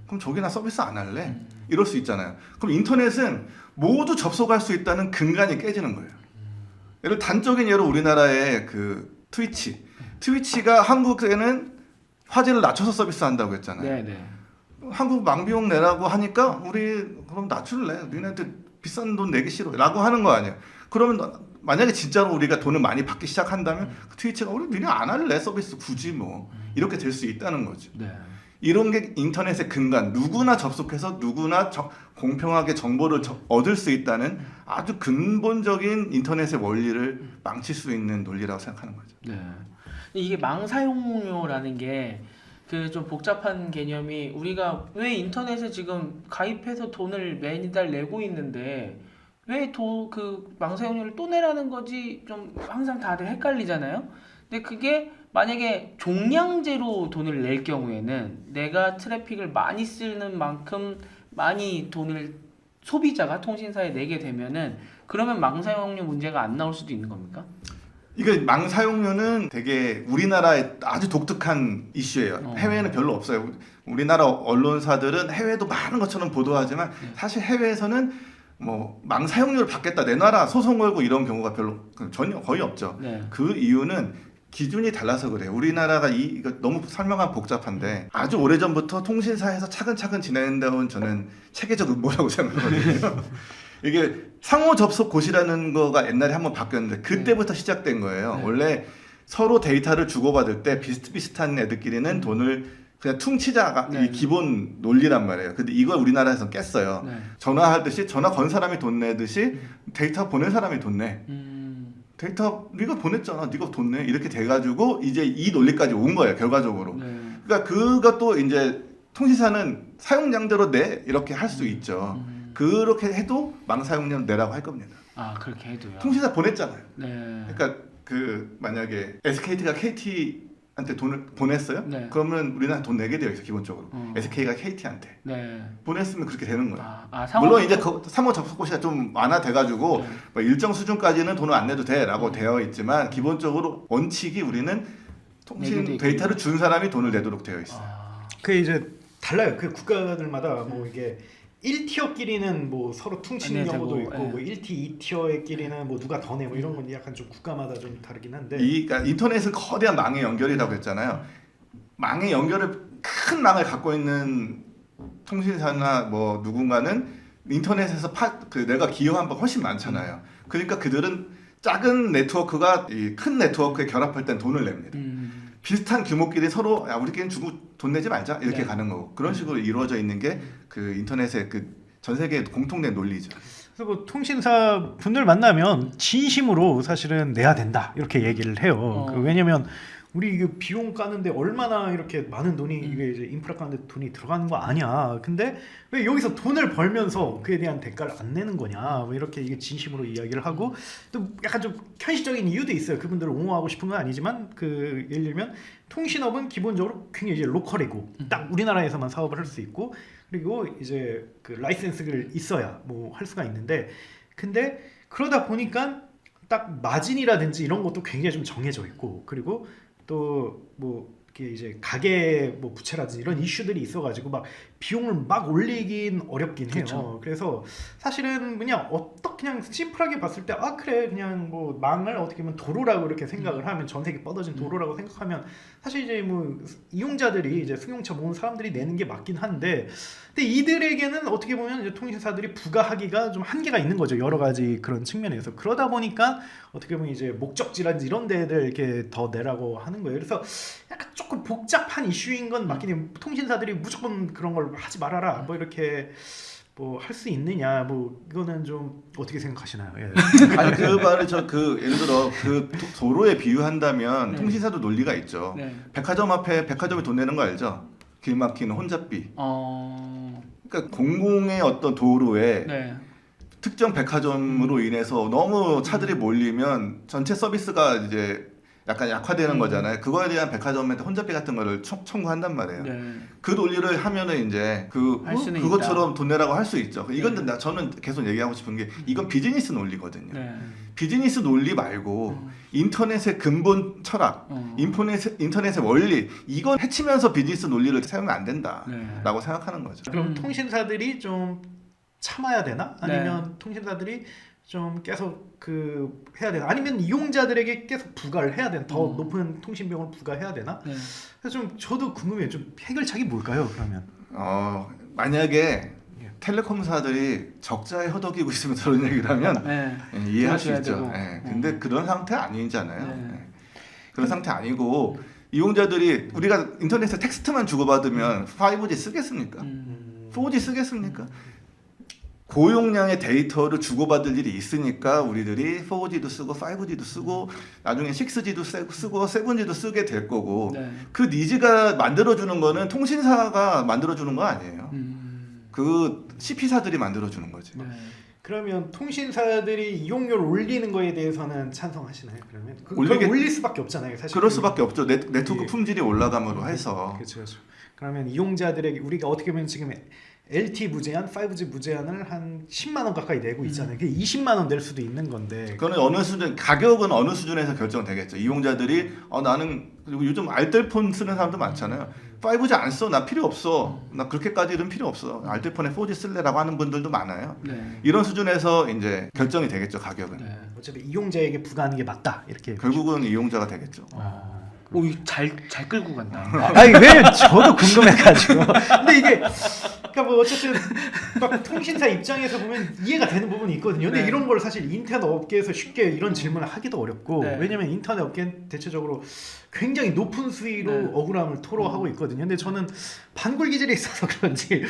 그럼 저기 나 서비스 안 할래? 이럴 수 있잖아요. 그럼 인터넷은 모두 접속할 수 있다는 근간이 깨지는 거예요. 예를 단적인 예로 우리나라의 그 트위치가 한국에는 화질을 낮춰서 서비스한다고 했잖아요. 네네. 한국 망비용 내라고 하니까 우리 그럼 낮출래? 니네들 비싼 돈 내기 싫어라고 하는 거 아니야. 그러면 만약에 진짜로 우리가 돈을 많이 받기 시작한다면 트위치가 우리 니네 안 할래 서비스 굳이 뭐 이렇게 될 수 있다는 거죠. 네. 이런 게 인터넷의 근간, 누구나 접속해서 누구나 공평하게 정보를 얻을 수 있다는 아주 근본적인 인터넷의 원리를 망칠 수 있는 논리라고 생각하는 거죠. 네. 이게 망 사용료라는 게 그 좀 복잡한 개념이 우리가 왜 인터넷에 지금 가입해서 돈을 매달 내고 있는데 왜 그 망 사용료를 또 내라는 거지 좀 항상 다들 헷갈리잖아요. 근데 그게 만약에 종량제로 돈을 낼 경우에는 내가 트래픽을 많이 쓰는 만큼 많이 돈을 소비자가 통신사에 내게 되면은 그러면 망 사용료 문제가 안 나올 수도 있는 겁니까? 이거 망 사용료는 되게 우리나라의 아주 독특한 이슈예요. 해외에는 별로 없어요. 우리나라 언론사들은 해외도 많은 것처럼 보도하지만 사실 해외에서는 뭐 망 사용료를 받겠다 내놔라 소송 걸고 이런 경우가 전혀 거의 없죠. 네. 그 이유는 기준이 달라서 그래요. 우리나라가 이거 너무 설명하면 복잡한데 아주 오래전부터 통신사에서 차근차근 진행된다는 저는 체계적 음모라고 생각하거든요. 이게 상호 접속 고시라는 거가 옛날에 한번 바뀌었는데 그때부터 시작된 거예요. 원래 서로 데이터를 주고받을 때 비슷비슷한 애들끼리는 돈을 그냥 퉁치자가 이 기본 논리란 말이에요. 근데 이걸 우리나라에서 깼어요. 전화하듯이 전화 건 사람이 돈 내듯이 데이터 보낸 사람이 돈 내. 데이터 네가 보냈잖아. 네가 돈 내. 이렇게 돼가지고 이제 이 논리까지 온 거예요. 결과적으로. 그러니까 그것도 이제 통신사는 사용량대로 내 이렇게 할 수 있죠. 그렇게 해도 망 사용료는 내라고 할 겁니다. 아 그렇게 해도요. 통신사 보냈잖아요. 네. 그러니까 그 만약에 SKT가 KT한테 돈을 보냈어요? 네. 그러면 우리나라 돈 내게 되어 있어 기본적으로. SK가 KT한테 네. 보냈으면 그렇게 되는 거예요. 상호 물론 이제 상호 접속 고시가 좀 완화돼가지고 뭐 일정 수준까지는 돈을 안 내도 돼라고 되어 있지만 기본적으로 원칙이 우리는 통신 데이터를 준 사람이 돈을 내도록 되어 있어요. 그 이제 달라요. 그 국가들마다 뭐 이게 1티어끼리는 뭐 서로 퉁치는 경우도 있고 뭐 1티, 2티어끼리는 뭐 누가 더 내 뭐 이런 건 약간 좀 국가마다 좀 다르긴 한데 그러니까 인터넷은 거대한 망의 연결이라고 했잖아요. 망의 연결을 큰 망을 갖고 있는 통신사나 뭐 누군가는 인터넷에서 내가 기여한 바 훨씬 많잖아요. 그러니까 그들은 작은 네트워크가 이 큰 네트워크에 결합할 땐 돈을 냅니다. 비슷한 규모끼리 서로 우리끼리는 주고 돈 내지 말자 이렇게 가는 거고 그런 식으로 이루어져 있는 게 그 인터넷의 그 전 세계 공통된 논리죠. 그래서 뭐 통신사 분들 만나면 진심으로 사실은 내야 된다 이렇게 얘기를 해요. 왜냐면 우리 이게 비용 까는데 얼마나 이렇게 많은 돈이 이게 이제 인프라 까는데 돈이 들어가는 거 아니야. 근데 왜 여기서 돈을 벌면서 그에 대한 대가를 안 내는 거냐. 뭐 이렇게 이게 진심으로 이야기를 하고 또 약간 좀 현실적인 이유도 있어요. 그분들을 옹호하고 싶은 건 아니지만 그 예를 들면 통신업은 기본적으로 굉장히 이제 로컬이고 딱 우리나라에서만 사업을 할 수 있고 그리고 이제 그 라이센스를 있어야 뭐 할 수가 있는데 근데 그러다 보니까 딱 마진이라든지 이런 것도 굉장히 좀 정해져 있고 그리고 또 뭐 이렇게 이제 가계 뭐 부채라든지 이런 이슈들이 있어가지고 막 비용을 막 올리긴 어렵긴 해요. 그쵸. 그래서 사실은 그냥 그냥 심플하게 봤을 때 그래 그냥 뭐 망을 어떻게 보면 도로라고 이렇게 생각을 하면 전 세계 뻗어진 도로라고 생각하면 사실 이제 뭐 이용자들이 이제 승용차 모은 사람들이 내는 게 맞긴 한데 근데 이들에게는 어떻게 보면 이제 통신사들이 부과하기가 좀 한계가 있는 거죠. 여러 가지 그런 측면에서 그러다 보니까 어떻게 보면 이제 목적지라든지 이런 데들 이렇게 더 내라고 하는 거예요. 그래서 약간 조금 복잡한 이슈인 건 맞긴 해요. 통신사들이 무조건 그런 걸 하지 말아라 뭐 이렇게 뭐 할 수 있느냐 뭐 이거는 좀 어떻게 생각하시나요? 예. 아니 그 말을 예를 들어 그 도로에 비유한다면 네. 통신사도 논리가 있죠. 네. 백화점 앞에 백화점에 돈 내는 거 알죠? 길 막히는 혼잡비. 그러니까 공공의 어떤 도로에 네. 특정 백화점으로 인해서 너무 차들이 몰리면 전체 서비스가 이제 약간 약화되는 거잖아요. 그거에 대한 백화점한테 혼잡비 같은 거를 청구한단 말이에요. 네. 그 논리를 하면은 이제 할 수는 그것처럼 돈 내라고 할 수 있죠. 이건 네. 저는 계속 얘기하고 싶은 게 이건 비즈니스 논리거든요. 네. 비즈니스 논리 말고 인터넷의 근본 철학, 인터넷의 원리 이건 해치면서 비즈니스 논리를 세우면 안 된다라고 네. 생각하는 거죠. 그럼 통신사들이 좀 참아야 되나? 아니면 통신사들이 좀 계속 그 해야 되나? 아니면 이용자들에게 계속 부과를 해야 되나? 더 높은 통신 비용을 부과해야 되나? 네. 그래서 좀 저도 궁금해요. 좀 해결책이 뭘까요? 그러면 만약에 예. 텔레콤사들이 적자에 허덕이고 있으면 저런 얘기를 하면 네. 이해할 수 도와줘야 있죠. 되고. 예. 근데 그런 상태 아니잖아요. 네. 예. 그런 상태 아니고 이용자들이 우리가 인터넷에 텍스트만 주고받으면 5G 쓰겠습니까? 4G 쓰겠습니까? 고용량의 데이터를 주고받을 일이 있으니까 우리들이 4G도 쓰고 5G도 쓰고 나중에 6G도 쓰고 7G도 쓰게 될 거고 네. 그 니즈가 만들어주는 거는 통신사가 만들어주는 거 아니에요. 그 CP사들이 만들어주는 거지. 네. 그러면 통신사들이 이용료를 올리는 거에 대해서는 찬성하시나요? 그러면 올리게- 올릴 수밖에 없잖아요. 사실 그럴 수밖에 없죠. 네트워크 예. 품질이 올라감으로 해서. 그렇죠. 그러면 이용자들에게 우리가 어떻게 보면 지금 LTE 무제한, 5G 무제한을 한 10만 원 가까이 내고 있잖아요. 그게 20만 원 낼 수도 있는 건데. 그거는 어느 수준 가격은 어느 수준에서 결정되겠죠. 이용자들이 나는 그리고 요즘 알뜰폰 쓰는 사람도 많잖아요. 5G 안 써. 나 필요 없어. 나 그렇게까지는 필요 없어. 알뜰폰에 4G 쓸래라고 하는 분들도 많아요. 네. 이런 수준에서 이제 결정이 되겠죠, 가격은. 네. 어차피 이용자에게 부과하는 게 맞다 이렇게. 결국은 이용자가 되겠죠. 오, 잘 끌고 간다. 아니 왜 저도 궁금해가지고. 근데 이게 그러니까 뭐 어쨌든 막 통신사 입장에서 보면 이해가 되는 부분이 있거든요. 근데 네. 이런 걸 사실 인터넷 업계에서 쉽게 이런 질문을 하기도 어렵고 네. 왜냐면 인터넷 업계는 대체적으로 굉장히 높은 수위로 네. 억울함을 토로하고 있거든요. 근데 저는 반골 기질에 있어서 그런지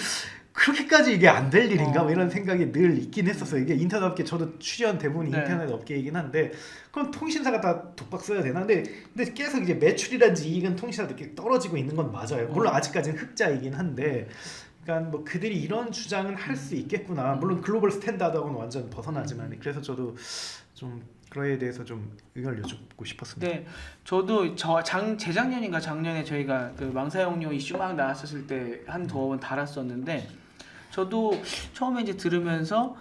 그렇게까지 이게 안 될 일인가 뭐 이런 생각이 늘 있긴 했었어요. 이게 인터넷 업계 저도 취재한 대부분이 네. 인터넷 업계이긴 한데 그럼 통신사가 다 독박 써야 되나? 근데 계속 이제 매출이라든지 이익은 통신사들께 떨어지고 있는 건 맞아요. 물론 아직까지는 흑자이긴 한데 그러니까 뭐 그들이 이런 주장은 할 수 있겠구나. 물론 글로벌 스탠다드하고는 완전 벗어나지만 그래서 저도 좀 그거에 대해서 좀 의견을 여쭙고 싶었습니다. 네, 저도 재작년인가 작년에 저희가 그 망사용료 이슈 막 나왔었을 때 한 두어 번 달았었는데 저도 처음에 이제 들으면서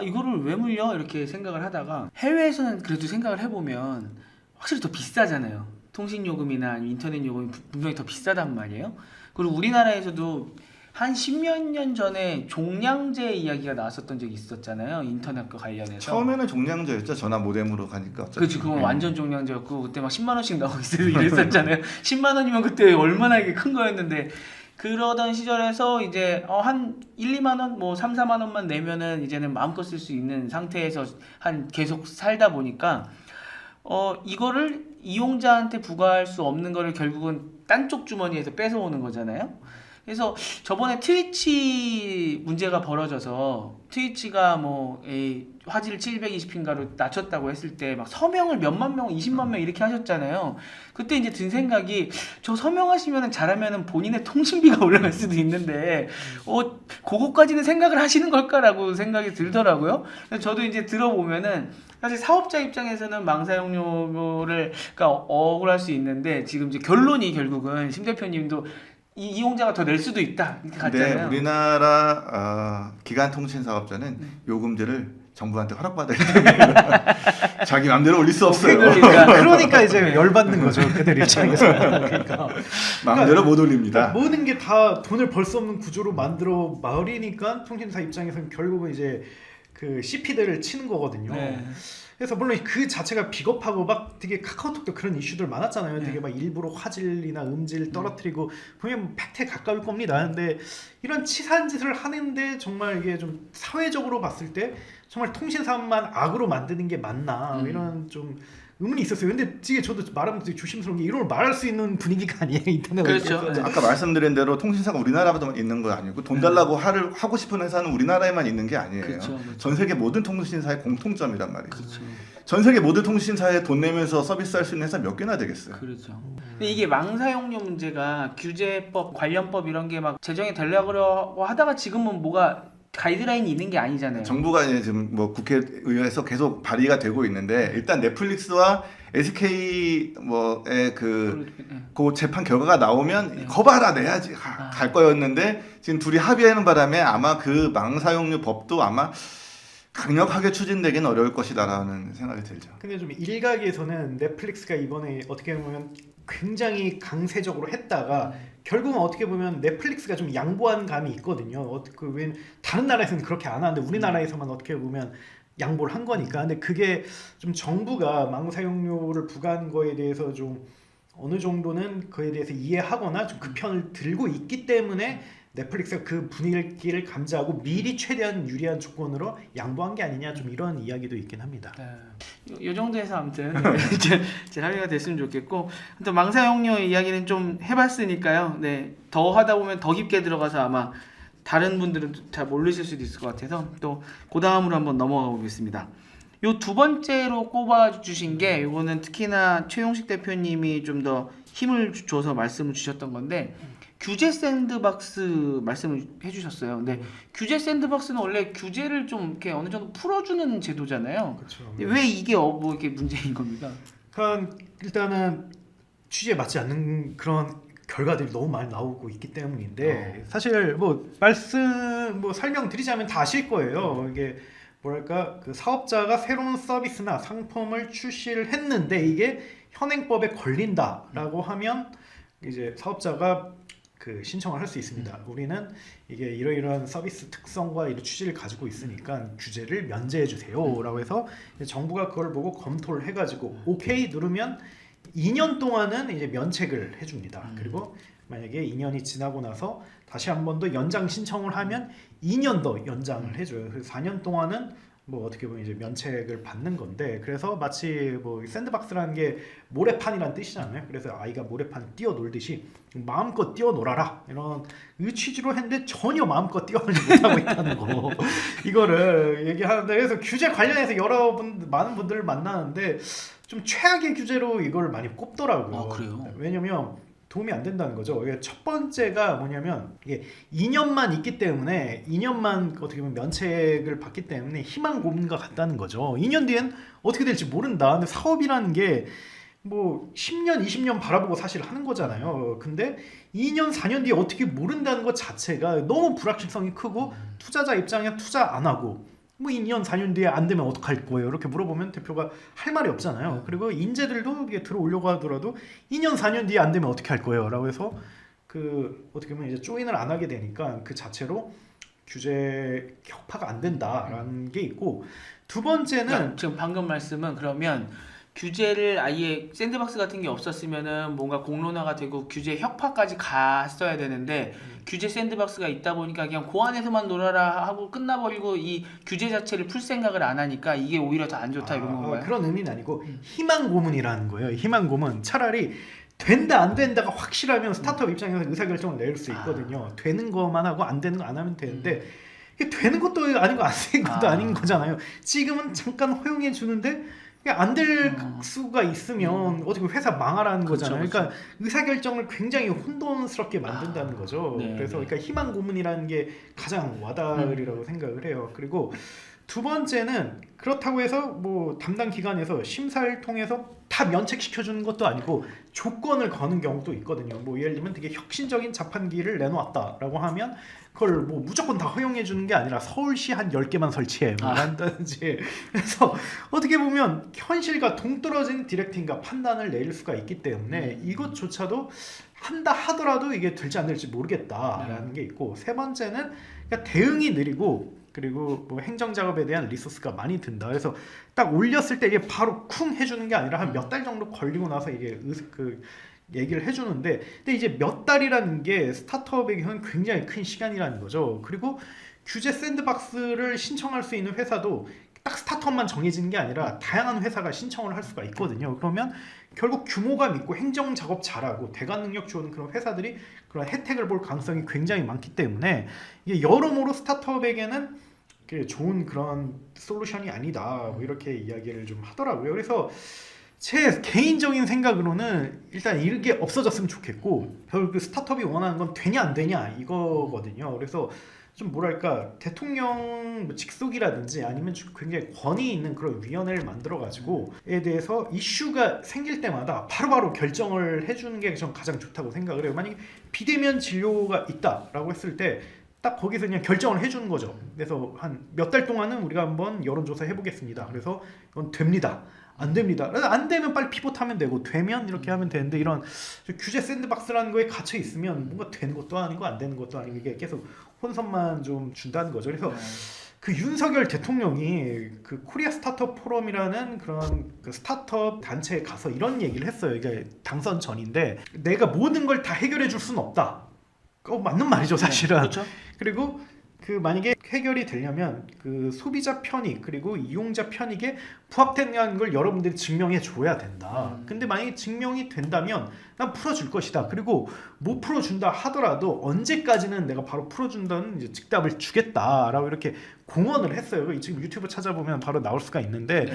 이거를 왜 물려 이렇게 생각을 하다가 해외에서는 그래도 생각을 해보면 확실히 더 비싸잖아요. 통신 요금이나 인터넷 요금이 분명히 더 비싸단 말이에요. 그리고 우리나라에서도 한 10몇 년 전에 종량제 이야기가 나왔었던 적이 있었잖아요. 인터넷과 관련해서. 처음에는 종량제였죠. 전화 모뎀으로 가니까. 어차피. 그렇지, 그건 완전 종량제였고 그때 막 10만 원씩 나오고 이랬었잖아요. 10만 원이면 그때 얼마나 이게 큰 거였는데 그러던 시절에서 이제 한 1, 2만 원, 뭐 3, 4만 원만 내면은 이제는 마음껏 쓸 수 있는 상태에서 계속 살다 보니까 이거를 이용자한테 부과할 수 없는 거를 결국은 딴 쪽 주머니에서 뺏어오는 거잖아요. 그래서 저번에 트위치 문제가 벌어져서 트위치가 뭐 화질을 720p인가로 낮췄다고 했을 때 막 서명을 몇만 명, 20만 명 이렇게 하셨잖아요. 그때 이제 든 생각이 저 서명하시면은 잘하면은 본인의 통신비가 올라갈 수도 있는데 그거까지는 생각을 하시는 걸까라고 생각이 들더라고요. 그래서 저도 이제 들어보면은 사실 사업자 입장에서는 망사용료를 그러니까 억울할 수 있는데 지금 이제 결론이 결국은 심 대표님도 이용자가 더 낼 수도 있다 이렇게 근데 갔잖아요. 우리나라 기간 통신 사업자는 요금제를 정부한테 허락받아야 됩니다. 자기 마음대로 올릴 수 없어요. 그러니까 이제 열받는 거죠. 그들 입장에서. 그러니까 마음대로 못 올립니다. 모든 게 다 돈을 벌 수 없는 구조로 만들어 버리니까 통신사 입장에서는 결국은 이제 그 CP들을 치는 거거든요. 네. 그래서 물론 그 자체가 비겁하고 막 되게 카카오톡도 그런 이슈들 많았잖아요. 네. 되게 막 일부러 화질이나 음질 떨어뜨리고 보면 팩트에 가까울 겁니다. 근데 이런 치사한 짓을 하는데 정말 이게 좀 사회적으로 봤을 때 정말 통신사만 악으로 만드는 게 맞나 이런 좀 의문이 있었어요. 근데 이게 저도 말하면서 되게 조심스러운 게 이런 걸 말할 수 있는 분위기가 아니에요. 인터넷 그렇죠. 업계에서. 아까 말씀드린 대로 통신사가 우리나라에만 있는 거 아니고 돈 달라고 하고 싶은 회사는 우리나라에만 있는 게 아니에요. 그렇죠, 그렇죠. 전 세계 모든 통신사의 공통점이란 말이죠. 그렇죠. 전 세계 모든 통신사에 돈 내면서 서비스할 수 있는 회사 몇 개나 되겠어요. 그렇죠. 근데 이게 망사용료 문제가 규제법, 관련법 이런 게 막 제정이 되려고 하다가 지금은 뭐가 가이드라인이 있는 게 아니잖아요. 정부가 이제 지금 뭐 국회의회에서 계속 발의가 되고 있는데 일단 넷플릭스와 SK 뭐의 그 재판 결과가 나오면 네. 거봐라 내야지 갈 거였는데 지금 둘이 합의하는 바람에 아마 그 망사용료 법도 아마 강력하게 추진되기는 어려울 것이다라는 생각이 들죠. 근데 좀 일각에서는 넷플릭스가 이번에 어떻게 보면 굉장히 강세적으로 했다가 결국은 어떻게 보면 넷플릭스가 좀 양보한 감이 있거든요. 왜 다른 나라에서는 그렇게 안 하는데 우리나라에서만 어떻게 보면 양보를 한 거니까. 근데 그게 좀 정부가 망 사용료를 부과한 거에 대해서 좀 어느 정도는 그에 대해서 이해하거나 좀 그 편을 들고 있기 때문에 넷플릭스가 그 분위기를 감지하고 미리 최대한 유리한 조건으로 양보한 게 아니냐 좀 이런 이야기도 있긴 합니다. 네. 이 정도에서 아무튼 제 합의가 됐으면 좋겠고, 또 망사용료 이야기는 좀 해봤으니까요. 네, 더 하다 보면 더 깊게 들어가서 아마 다른 분들은 잘 모르실 수도 있을 것 같아서 또 그 다음으로 한번 넘어가 보겠습니다. 요 두 번째로 꼽아주신 게 요거는 특히나 최용식 대표님이 좀 더 힘을 줘서 말씀을 주셨던 건데, 규제 샌드박스 말씀을 해주셨어요. 근데 규제 샌드박스는 원래 규제를 좀 이렇게 어느 정도 풀어주는 제도잖아요. 그렇죠. 왜 이게 뭐 이렇게 문제인 겁니까? 그러니까 일단은 취지에 맞지 않는 그런 결과들이 너무 많이 나오고 있기 때문인데 사실 뭐 설명드리자면 다 아실 거예요. 이게 뭐랄까 그 사업자가 새로운 서비스나 상품을 출시를 했는데 이게 현행법에 걸린다라고 하면 이제 사업자가 그 신청을 할 수 있습니다. 우리는 이게 이러이러한 서비스 특성과 이런 취지를 가지고 있으니까 규제를 면제해 주세요라고 해서 정부가 그걸 보고 검토를 해가지고 오케이 누르면 2년 동안은 이제 면책을 해줍니다. 그리고 만약에 2년이 지나고 나서 다시 한 번 더 연장 신청을 하면 2년 더 연장을 해줘요. 그래서 4년 동안은 뭐 어떻게 보면 이제 면책을 받는 건데, 그래서 마치 뭐 샌드박스라는 게 모래판이란 뜻이잖아요. 그래서 아이가 모래판 뛰어놀듯이 마음껏 뛰어놀아라 이런 이 취지로 했는데 전혀 마음껏 뛰어놀지 못하고 있다는 거 이거를 얘기하는데, 그래서 규제 관련해서 많은 분들을 만나는데 좀 최악의 규제로 이걸 많이 꼽더라고요. 그래요? 왜냐면 도움이 안 된다는 거죠. 이게 첫 번째가 뭐냐면 이게 2년만 있기 때문에 2년만 어떻게 보면 면책을 받기 때문에 희망 고문과 같다는 거죠. 2년 뒤엔 어떻게 될지 모른다. 근데 사업이라는 게 뭐 10년, 20년 바라보고 사실 하는 거잖아요. 근데 2년, 4년 뒤에 어떻게 모른다는 것 자체가 너무 불확실성이 크고 투자자 입장에 투자 안 하고 뭐 2년, 4년 뒤에 안 되면 어떡할 거예요? 이렇게 물어보면 대표가 할 말이 없잖아요. 그리고 인재들도 이게 들어오려고 하더라도 2년, 4년 뒤에 안 되면 어떻게 할 거예요? 라고 해서 그 어떻게 보면 이제 조인을 안 하게 되니까 그 자체로 규제 격파가 안 된다라는 게 있고, 두 번째는 지금 방금 말씀은 그러면 규제를 아예 샌드박스 같은 게 없었으면은 뭔가 공론화가 되고 규제 혁파까지 갔어야 되는데 규제 샌드박스가 있다 보니까 그냥 그 안에서만 놀아라 하고 끝나버리고 이 규제 자체를 풀 생각을 안 하니까 이게 오히려 더 안 좋다 이런 건가요? 그런 의미는 아니고 희망 고문이라는 거예요. 희망 고문. 차라리 된다 안 된다가 확실하면 스타트업 입장에서 의사결정을 내릴 수 있거든요. 되는 것만 하고 안 되는 거 안 하면 되는데 이게 되는 것도 아니고 안 되는 것도 아닌 거잖아요. 지금은 잠깐 허용해 주는데 안 될 수가 있으면 어떻게 회사 망하라는 거잖아요. 그러니까 의사결정을 굉장히 혼돈스럽게 만든다는 거죠. 네, 그래서 그러니까 희망 고문이라는 게 가장 와닿으리라고 생각을 해요. 그리고 두 번째는 그렇다고 해서 뭐 담당 기관에서 심사를 통해서 다 면책시켜 주는 것도 아니고 조건을 거는 경우도 있거든요. 뭐 예를 들면 되게 혁신적인 자판기를 내놓았다라고 하면 그걸 뭐 무조건 다 허용해 주는 게 아니라 서울시 한 10개만 설치해 뭐 한다든지. 그래서 어떻게 보면 현실과 동떨어진 디렉팅과 판단을 내릴 수가 있기 때문에 이것조차도 한다 하더라도 이게 될지 안 될지 모르겠다라는 게 있고, 세 번째는 그러니까 대응이 느리고 그리고 뭐 행정 작업에 대한 리소스가 많이 든다. 그래서 딱 올렸을 때 이게 바로 쿵 해주는 게 아니라 한 몇 달 정도 걸리고 나서 이게 그 얘기를 해주는데, 근데 이제 몇 달이라는 게 스타트업에게는 굉장히 큰 시간이라는 거죠. 그리고 규제 샌드박스를 신청할 수 있는 회사도 딱 스타트업만 정해지는 게 아니라 다양한 회사가 신청을 할 수가 있거든요. 그러면 결국 규모감 있고 행정 작업 잘하고 대관 능력 좋은 그런 회사들이 그런 혜택을 볼 가능성이 굉장히 많기 때문에 이게 여러모로 스타트업에게는 좋은 그런 솔루션이 아니다 뭐 이렇게 이야기를 좀 하더라고요. 그래서 제 개인적인 생각으로는 일단 이게 없어졌으면 좋겠고 결국 그 스타트업이 원하는 건 되냐 안 되냐 이거거든요. 그래서 좀 뭐랄까 대통령 뭐 직속이라든지 아니면 굉장히 권위 있는 그런 위원회를 만들어 가지고에 대해서 이슈가 생길 때마다 바로바로 결정을 해주는 게 전 가장 좋다고 생각을 해요. 만약에 비대면 진료가 있다라고 했을 때 딱 거기서 그냥 결정을 해주는 거죠. 그래서 한 몇 달 동안은 우리가 한번 여론조사 해보겠습니다. 그래서 이건 됩니다. 안 됩니다. 안 되면 빨리 피봇하면 되고 되면 이렇게 하면 되는데 이런 규제 샌드박스라는 거에 갇혀 있으면 뭔가 되는 것도 아니고 안 되는 것도 아니고 이게 계속 혼선만 좀 준다는 거죠. 그래서 그 윤석열 대통령이 그 코리아 스타트업 포럼이라는 그런 그 스타트업 단체에 가서 이런 얘기를 했어요. 이게 당선 전인데 내가 모든 걸 다 해결해 줄 수는 없다. 맞는 말이죠, 사실은. 그렇죠. 그리고 그 만약에 해결이 되려면 그 소비자 편익 그리고 이용자 편익에 부합된다는 걸 여러분들이 증명해 줘야 된다. 근데 만약에 증명이 된다면 난 풀어줄 것이다. 그리고 못 풀어준다 하더라도 언제까지는 내가 바로 풀어준다는 이제 즉답을 주겠다라고 이렇게 공언을 했어요. 지금 유튜브 찾아보면 바로 나올 수가 있는데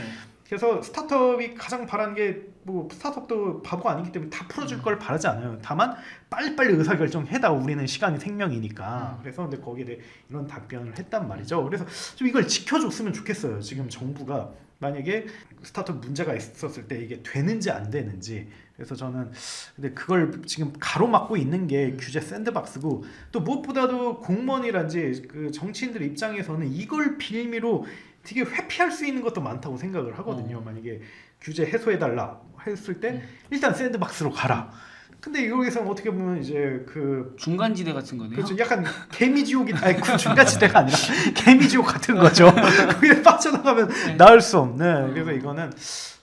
그래서 스타트업이 가장 바라는 게 뭐 스타트업도 바보가 아니기 때문에 다 풀어줄 걸 바라지 않아요. 다만 빨리빨리 의사결정해다. 우리는 시간이 생명이니까. 그래서 근데 거기에 대해 이런 답변을 했단 말이죠. 그래서 좀 이걸 지켜줬으면 좋겠어요. 지금 정부가 만약에 스타트업 문제가 있었을 때 이게 되는지 안 되는지. 그래서 저는 근데 그걸 지금 가로막고 있는 게 규제 샌드박스고 또 무엇보다도 공무원이란지 그 정치인들 입장에서는 이걸 빌미로 되게 회피할 수 있는 것도 많다고 생각을 하거든요. 만약에 규제 해소해달라 했을 때 일단 샌드박스로 가라. 근데 여기서는 어떻게 보면 이제 그 중간지대 같은 거네요. 그렇죠. 약간 개미지옥이 아니 그 중간지대가 아니라 개미지옥 같은 거죠. 거기에 빠져나가면 나을 수 없는. 그래서 이거는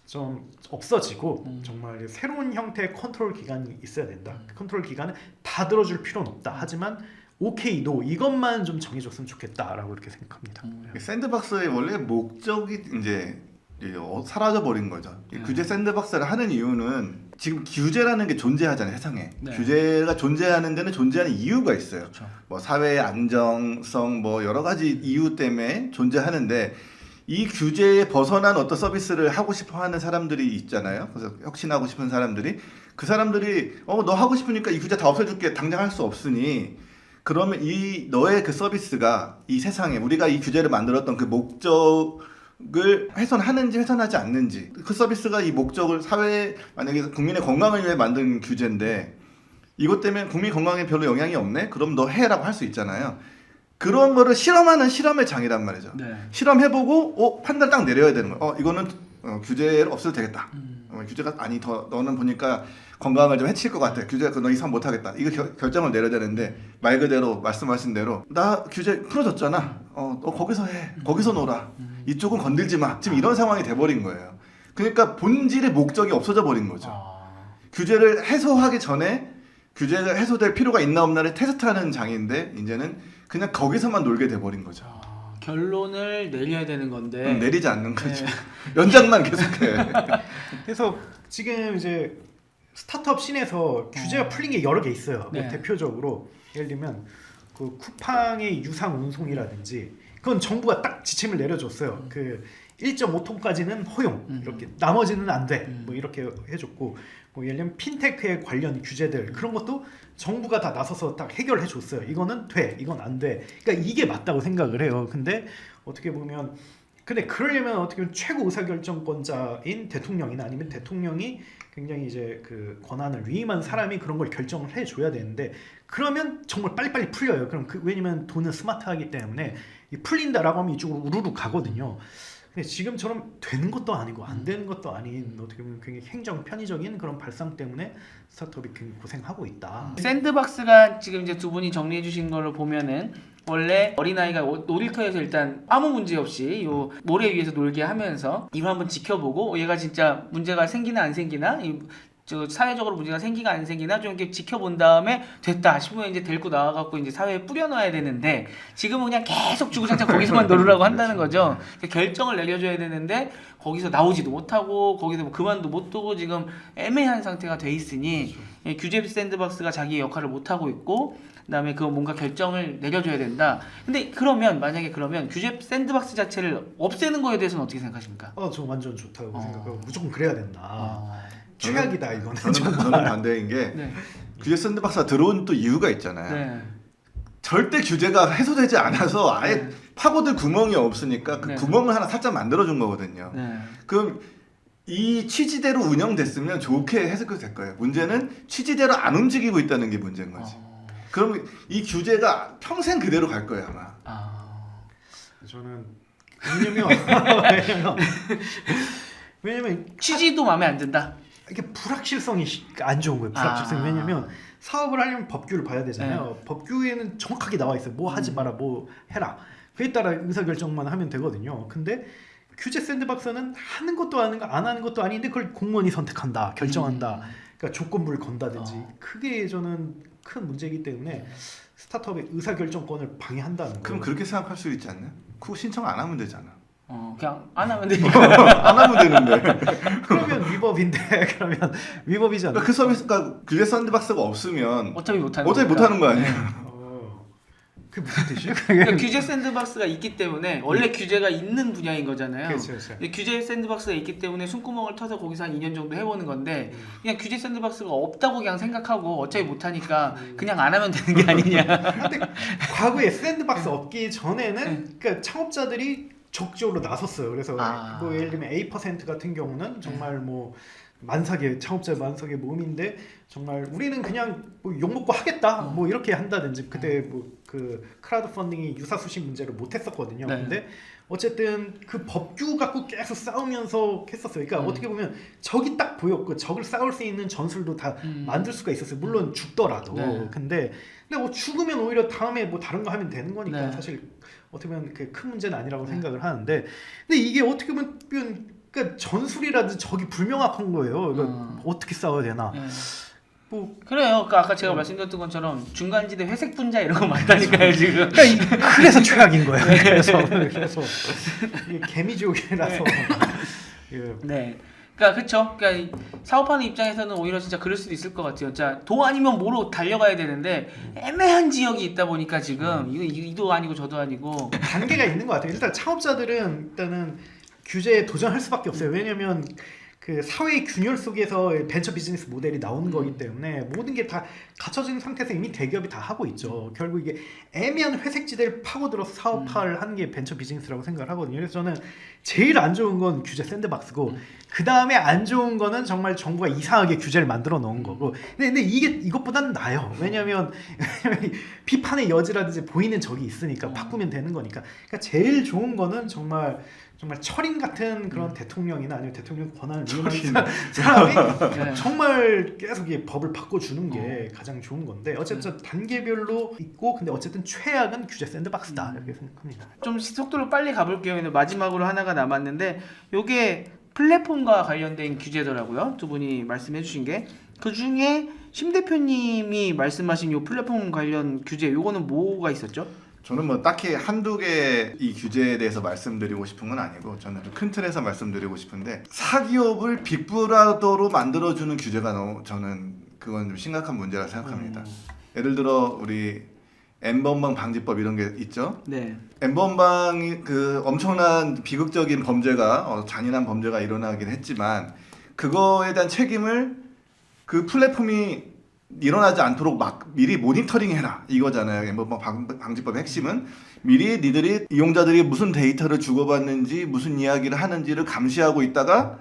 좀 없어지고 정말 새로운 형태의 컨트롤 기관이 있어야 된다. 그 컨트롤 기관은 다 들어줄 필요는 없다. 하지만 오케이 노 이것만 좀 정해줬으면 좋겠다라고 이렇게 생각합니다. 샌드박스의 원래 목적이 이제 사라져 버린 거죠. 규제 샌드박스를 하는 이유는 지금 규제라는 게 존재하잖아요, 세상에. 규제가 존재하는 데는 존재하는 이유가 있어요. 그렇죠. 뭐 사회의 안정성 뭐 여러 가지 이유 때문에 존재하는데 이 규제에 벗어난 어떤 서비스를 하고 싶어 하는 사람들이 있잖아요. 그래서 혁신하고 싶은 사람들이 그 사람들이 너 하고 싶으니까 이 규제 다 없애줄게 당장 할 수 없으니 그러면 이 너의 그 서비스가 이 세상에 우리가 이 규제를 만들었던 그 목적을 훼손하는지 훼손하지 않는지 그 서비스가 이 목적을 사회에 만약에 국민의 건강을 위해 만든 규제인데 이것 때문에 국민 건강에 별로 영향이 없네? 그럼 너 해라고 할 수 있잖아요. 그런 거를 실험하는 실험의 장이란 말이죠. 실험해보고 판단 딱 내려야 되는 거예요. 이거는 규제를 없애도 되겠다. 규제가 아니 더 너는 보니까 건강을 좀 해칠 것 같아. 규제가 너 이상 못하겠다. 이거 결정을 내려야 되는데 말 그대로 말씀하신 대로 나 규제 풀어줬잖아. 너 거기서 해. 거기서 놀아. 이쪽은 건들지 마. 지금 이런 상황이 돼버린 거예요. 그러니까 본질의 목적이 없어져 버린 거죠. 규제를 해소하기 전에 규제가 해소될 필요가 있나 없나를 테스트하는 장인데 이제는 그냥 거기서만 놀게 돼버린 거죠. 결론을 내려야 되는 건데 내리지 않는 거죠. 연장만 계속해. 그래서 지금 이제 스타트업 씬에서 규제가 풀린 게 여러 개 있어요. 뭐 대표적으로 예를 들면 그 쿠팡의 유상 운송이라든지 그건 정부가 딱 지침을 내려줬어요. 그 1.5톤까지는 허용 이렇게 나머지는 안 돼. 뭐 이렇게 해줬고 뭐 예를 들면 핀테크에 관련 규제들 그런 것도 정부가 다 나서서 딱 해결해 줬어요. 이거는 돼, 이건 안 돼. 그러니까 이게 맞다고 생각을 해요. 근데 어떻게 보면 근데 그러려면 어떻게 보면 최고 의사결정권자인 대통령이나 아니면 대통령이 굉장히 이제 그 권한을 위임한 사람이 그런 걸 결정을 해줘야 되는데 그러면 정말 빨리빨리 풀려요. 그럼 왜냐면 돈은 스마트하기 때문에 풀린다라고 하면 이쪽으로 우르르 가거든요. 근데 지금처럼 되는 것도 아니고 안 되는 것도 아닌 어떻게 보면 굉장히 행정 편의적인 그런 발상 때문에 스타트업이 굉장히 고생하고 있다. 샌드박스가 지금 이제 두 분이 정리해 주신 거를 보면은 원래 어린아이가 놀이터에서 일단 아무 문제 없이 요 모래 위에서 놀게 하면서 이걸 한번 지켜보고 얘가 진짜 문제가 생기나 안 생기나 저 사회적으로 문제가 생기가 안 생기나 좀 이렇게 지켜본 다음에 됐다 싶으면 이제 데리고 나와갖고 이제 사회에 뿌려놔야 되는데 지금은 그냥 계속 주구장창 거기서만 놀으라고 한다는 거죠. 그러니까 결정을 내려줘야 되는데 거기서 나오지도 못하고 거기서 뭐 그만도 못 두고 지금 애매한 상태가 돼 있으니 예, 규제 샌드박스가 자기의 역할을 못 하고 있고 그다음에 그 뭔가 결정을 내려줘야 된다. 근데 그러면 만약에 그러면 규제 샌드박스 자체를 없애는 거에 대해서는 어떻게 생각하십니까? 저 완전 좋다고 생각하고 무조건 그래야 된다. 최악이다 이거는. 저는 반대인 게 네. 규제 샌드박스가 들어온 또 이유가 있잖아요. 네. 절대 규제가 해소되지 않아서 아예 파고들 구멍이 없으니까 그 네. 구멍을 하나 살짝 만들어준 거거든요. 네. 그럼 이 취지대로 운영됐으면 좋게 해석이 될 거예요. 문제는 취지대로 안 움직이고 있다는 게 문제인 거지. 그럼 이 규제가 평생 그대로 갈 거예요 아마. 저는 왜냐면 취지도 마음에 안 든다. 이게 불확실성이 안 좋은 거예요. 불확실성이. 왜냐면 사업을 하려면 법규를 봐야 되잖아요. 법규에는 정확하게 나와 있어요. 뭐 하지 마라, 뭐 해라. 그에 따라 의사결정만 하면 되거든요. 근데 규제 샌드박스는 하는 것도 아닌가 안 하는 것도 아닌데 그걸 공무원이 선택한다, 결정한다. 그러니까 조건부를 건다든지. 그게 저는 큰 문제이기 때문에 스타트업의 의사결정권을 방해한다는 거예요. 그럼 그렇게 생각할 수 있지 않나요? 그거 신청 안 하면 되잖아. 그냥 안 하면 되니까. 안 하면 되는데. 그러면 위법인데 그러면 위법이잖아. 그러니까 그 서비스가 규제 샌드박스가 없으면 어차피 못하는 못하는 거 아니에요? 그게 무슨 뜻이에요? 그러니까 규제 샌드박스가 있기 때문에 원래 규제가 있는 분야인 거잖아요. 그렇죠. 근데 규제 샌드박스가 있기 때문에 숨구멍을 터서 거기서 한 2년 정도 해보는 건데 그냥 규제 샌드박스가 없다고 그냥 생각하고 어차피 못하니까 그냥 안 하면 되는 게 아니냐. 근데 과거에 샌드박스 없기 전에는 그러니까 창업자들이 적극적으로 나섰어요. 그래서 뭐 예를 들면 A% 같은 경우는 정말 뭐 만삭의 창업자 만삭의 모임인데 정말 우리는 그냥 뭐 욕먹고 하겠다 뭐 이렇게 한다든지 그때 뭐 그 크라우드 펀딩이 유사수신 문제를 못했었거든요. 네. 근데 어쨌든 그 법규 갖고 계속 싸우면서 했었어요. 그러니까 어떻게 보면 적이 딱 보였고 적을 싸울 수 있는 전술도 다 만들 수가 있었어요. 물론 죽더라도. 네. 근데 뭐 죽으면 오히려 다음에 뭐 다른 거 하면 되는 거니까 네. 사실 어떻게 보면 그 큰 문제는 아니라고 생각을 하는데 근데 이게 어떻게 보면 그러니까 전술이라든지 적이 불명확한 거예요. 그러니까 어떻게 싸워야 되나? 뭐 그래요. 그러니까 아까 제가 말씀드렸던 것처럼 중간지대 회색 분자 이런 거 많다니까요 지금. 그래서 최악인 거예요. 그래서 이게 개미지옥이라서. 네. 그러니까 그렇죠. 그러니까 사업하는 입장에서는 오히려 진짜 그럴 수도 있을 것 같아요. 자, 도 아니면 모로 달려가야 되는데 애매한 지역이 있다 보니까 지금 이거 이도 아니고 저도 아니고 단계가 있는 것 같아요. 일단 창업자들은 일단은 규제에 도전할 수밖에 없어요. 왜냐하면 그 사회의 균열 속에서 벤처 비즈니스 모델이 나오는 거기 때문에 모든 게 다 갖춰진 상태에서 이미 대기업이 다 하고 있죠. 결국 이게 애매한 회색지대를 파고들어서 사업화를 하는 게 벤처 비즈니스라고 생각을 하거든요. 그래서 저는 제일 안 좋은 건 규제 샌드박스고 그 다음에 안 좋은 거는 정말 정부가 이상하게 규제를 만들어 놓은 거고 근데 이게 이것보다는 나아요. 왜냐면 비판의 여지라든지 보이는 적이 있으니까 바꾸면 되는 거니까. 그러니까 제일 좋은 거는 정말 철인 같은 그런 대통령이나 아니면 대통령 권한을 이용하는 사람이 정말 계속 이 법을 바꿔주는 게 가장 좋은 건데 어쨌든 단계별로 있고 근데 어쨌든 최악은 규제 샌드박스다 이렇게 생각합니다. 좀 속도를 빨리 가볼게요. 근데 마지막으로 하나가 남았는데 요게 플랫폼과 관련된 규제더라고요. 두 분이 말씀해주신 게 그 중에 심 대표님이 말씀하신 요 플랫폼 관련 규제 요거는 뭐가 있었죠? 저는 뭐 딱히 한두 개 이 규제에 대해서 말씀드리고 싶은 건 아니고 저는 좀 큰 틀에서 말씀드리고 싶은데 사기업을 빅브라더로 만들어주는 규제가 너무 저는 그건 좀 심각한 문제라 생각합니다. 예를 들어 우리 N번방 방지법 이런 게 있죠. 네. N번방이 그 엄청난 비극적인 범죄가 잔인한 범죄가 일어나긴 했지만 그거에 대한 책임을 그 플랫폼이 일어나지 않도록 막 미리 모니터링해라 이거잖아요. N번방 방지법의 핵심은 미리 니들이 이용자들이 무슨 데이터를 주고받는지 무슨 이야기를 하는지를 감시하고 있다가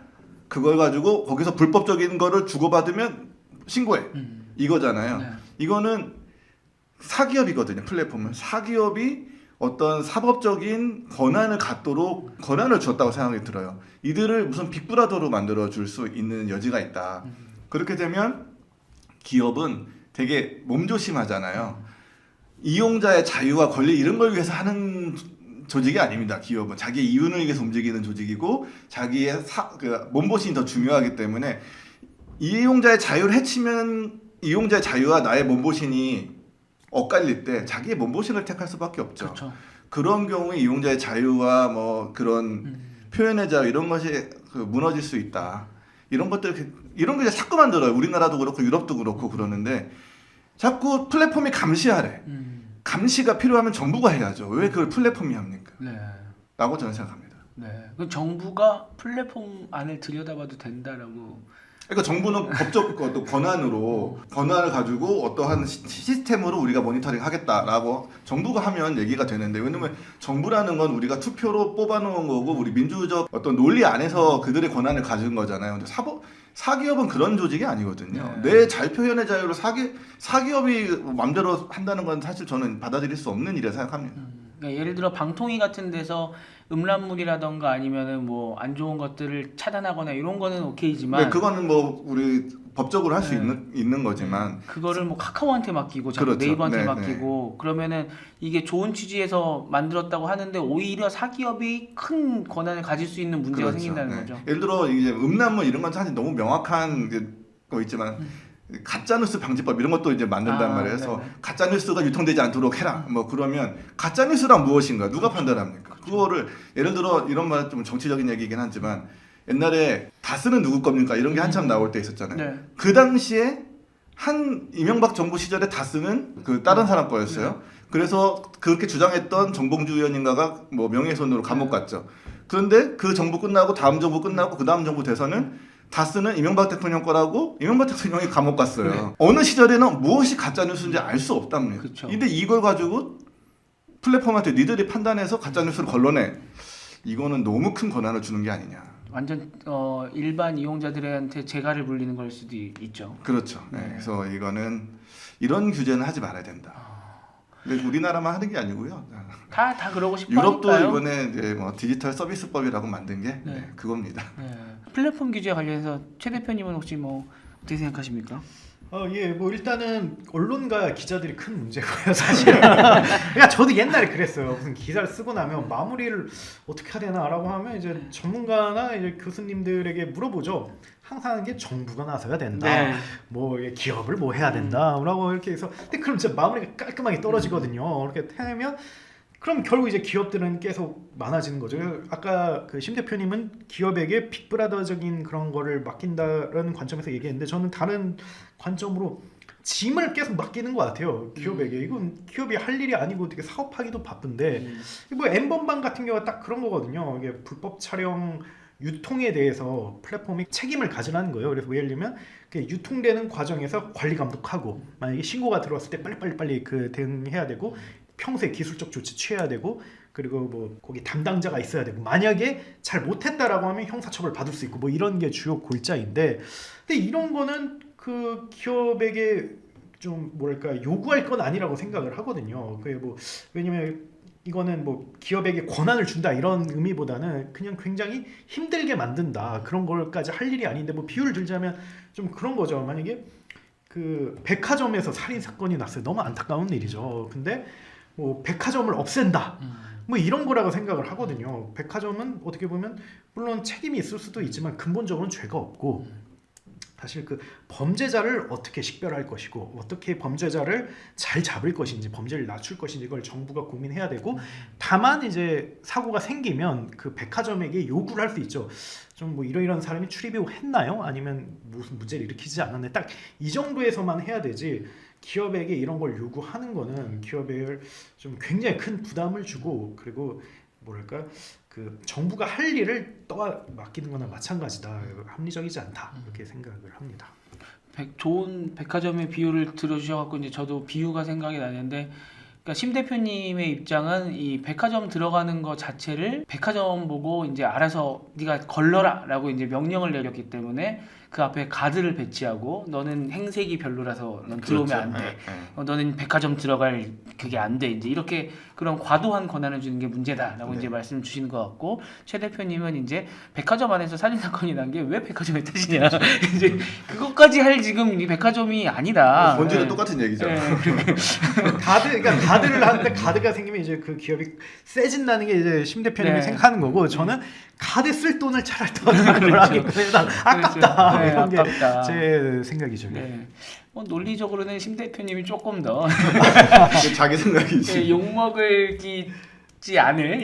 그걸 가지고 거기서 불법적인 거를 주고받으면 신고해 이거잖아요. 네. 이거는 사기업이거든요. 플랫폼은 사기업이 어떤 사법적인 권한을 갖도록 권한을 줬다고 생각이 들어요. 이들을 무슨 빅브라더로 만들어 줄 수 있는 여지가 있다. 그렇게 되면 기업은 되게 몸조심하잖아요. 이용자의 자유와 권리 이런 걸 위해서 하는 조직이 아닙니다. 기업은 자기의 이윤을 위해서 움직이는 조직이고 자기의 몸보신이 더 중요하기 때문에 이용자의 자유를 해치면 이용자의 자유와 나의 몸보신이 엇갈릴 때 자기의 몸보신을 택할 수밖에 없죠. 그렇죠. 그런 경우에 이용자의 자유와 뭐 그런 표현의 자유 이런 것이 무너질 수 있다. 이런 게 자꾸 만들어요. 우리나라도 그렇고 유럽도 그렇고 그러는데 자꾸 플랫폼이 감시하래. 감시가 필요하면 정부가 해야죠. 왜 그걸 플랫폼이 합니까? 네. 라고 저는 생각합니다. 네. 그 정부가 플랫폼 안을 들여다봐도 된다라고. 그러니까 정부는 법적 권한을 가지고 어떠한 시스템으로 우리가 모니터링 하겠다라고 정부가 하면 얘기가 되는데, 왜냐면 정부라는 건 우리가 투표로 뽑아놓은 거고 우리 민주적 어떤 논리 안에서 그들의 권한을 가진 거잖아요. 근데 사기업은 그런 조직이 아니거든요. 네. 내 자유표현의 자유로 사기업이 맘대로 한다는 건 사실 저는 받아들일 수 없는 일이라 생각합니다. 그러니까 예를 들어 방통위 같은 데서 음란물이라던가 아니면은 뭐 안 좋은 것들을 차단하거나 이런 거는 오케이지만 네, 그거는 뭐 우리 법적으로 할 수 있는 거지만 그거를 뭐 카카오한테 맡기고 자꾸 그렇죠. 네이버한테 네, 맡기고 그러면은 이게 좋은 취지에서 만들었다고 하는데 오히려 사기업이 큰 권한을 가질 수 있는 문제가 그렇죠. 생긴다는 네. 거죠. 예를 들어 이제 음란물 이런 건 사실 너무 명확한 거 있지만 가짜뉴스 방지법 이런 것도 이제 만든단 말이에요. 그래서 네네. 가짜뉴스가 유통되지 않도록 해라. 뭐 그러면 가짜뉴스란 무엇인가? 누가 판단합니까? 그거를 예를 들어 이런 말 좀 정치적인 얘기이긴 하지만 옛날에 다스는 누구 겁니까? 이런 게 한참 나올 때 있었잖아요. 네. 그 당시에 한 이명박 정부 시절에 다스는 그 다른 사람 거였어요. 그래서 그렇게 주장했던 정봉주 의원인가가 뭐 명예훼손으로 감옥 갔죠. 그런데 그 정부 끝나고 다음 정부 끝나고 그 다음 정부 돼서는 다스는 이명박 대통령 거라고 이명박 대통령이 감옥 갔어요. 네. 어느 시절에는 무엇이 가짜뉴스인지 알 수 없답니다. 그쵸. 근데 이걸 가지고 플랫폼한테 니들이 판단해서 가짜뉴스를 걸러내. 이거는 너무 큰 권한을 주는 게 아니냐. 완전 일반 이용자들한테 재갈을 불리는 걸 수도 있죠. 그렇죠. 네. 그래서 이거는 이런 규제는 하지 말아야 된다. 근데 우리나라만 하는 게 아니고요. 다 그러고 싶어 유럽도 하니까요. 이번에 이제 뭐 디지털 서비스법이라고 만든 게 네. 그겁니다. 네. 플랫폼 규제 관련해서 최 대표님은 혹시 뭐 어떻게 생각하십니까? 예, 뭐 일단은 언론과 기자들이 큰 문제고요, 사실은. 그러니까 저도 옛날에 그랬어요. 무슨 기사를 쓰고 나면 마무리를 어떻게 해야 되나라고 하면 이제 전문가나 이제 교수님들에게 물어보죠. 항상 이게 정부가 나서야 된다. 네. 뭐 기업을 뭐 해야 된다라고 이렇게 해서, 근데 그럼 진짜 마무리가 깔끔하게 떨어지거든요. 이렇게 하면. 그럼 결국 이제 기업들은 계속 많아지는 거죠. 아까 그 심 대표님은 기업에게 빅브라더적인 그런 거를 맡긴다라는 관점에서 얘기했는데 저는 다른 관점으로 짐을 계속 맡기는 것 같아요. 기업에게. 이건 기업이 할 일이 아니고 되게 사업하기도 바쁜데 뭐 N번방 같은 경우가 딱 그런 거거든요. 이게 불법 촬영 유통에 대해서 플랫폼이 책임을 가지라는 거예요. 그래서 예를 들면 유통되는 과정에서 관리 감독하고 만약에 신고가 들어왔을 때 빨리 그 대응해야 되고 평소에 기술적 조치 취해야 되고 그리고 뭐 거기 담당자가 있어야 되고 만약에 잘 못했다라고 하면 형사처벌 받을 수 있고 뭐 이런 게 주요 골자인데 근데 이런 거는 그 기업에게 좀 뭐랄까 요구할 건 아니라고 생각을 하거든요. 그게 뭐 왜냐면 이거는 뭐 기업에게 권한을 준다 이런 의미보다는 그냥 굉장히 힘들게 만든다 그런 걸까지 할 일이 아닌데 뭐 비유를 들자면 좀 그런 거죠. 만약에 그 백화점에서 살인 사건이 났어요. 너무 안타까운 일이죠. 근데 뭐 백화점을 없앤다 뭐 이런 거라고 생각을 하거든요. 백화점은 어떻게 보면 물론 책임이 있을 수도 있지만 근본적으로는 죄가 없고 사실 그 범죄자를 어떻게 식별할 것이고 어떻게 범죄자를 잘 잡을 것인지 범죄를 낮출 것인지 이걸 정부가 고민해야 되고 다만 이제 사고가 생기면 그 백화점에게 요구를 할 수 있죠. 좀 뭐 이런 사람이 출입이 했나요? 아니면 무슨 문제를 일으키지 않았네. 딱 이 정도에서만 해야 되지. 기업에게 이런 걸 요구하는 거는 기업에 좀 굉장히 큰 부담을 주고 그리고 뭐랄까 그 정부가 할 일을 맡기는 거나 마찬가지다. 합리적이지 않다. 이렇게 생각을 합니다. 좋은 백화점의 비유를 들어주셔갖고 이제 저도 비유가 생각이 나는데, 그러니까 심 대표님의 입장은 이 백화점 들어가는 거 자체를 백화점 보고 이제 알아서 네가 걸러라라고 이제 명령을 내렸기 때문에 그 앞에 가드를 배치하고 너는 행색이 별로라서 넌 들어오면 안 돼. 너는 백화점 들어갈 그게 안 돼. 이제 이렇게 그런 과도한 권한을 주는 게 문제다라고 이제 말씀 주시는 것 같고, 최 대표님은 이제 백화점 안에서 살인 사건이 난 게 왜 백화점의 탓이냐. 이제 그것까지 할 지금 이 백화점이 아니다. 본질은 똑같은 얘기죠. 그러니까 가드를 하는데 가드가 생기면 이제 그 기업이 세진다는 게 이제 심 대표님이 네. 생각하는 거고 저는 카드 쓸 돈을 차라리 더 하겠거든요. 아깝다. 네, 이런 게 아깝다. 제 생각이죠. 네. 논리적으로는 심 대표님이 조금 더 이게 자기 생각이지. 욕먹을지 않을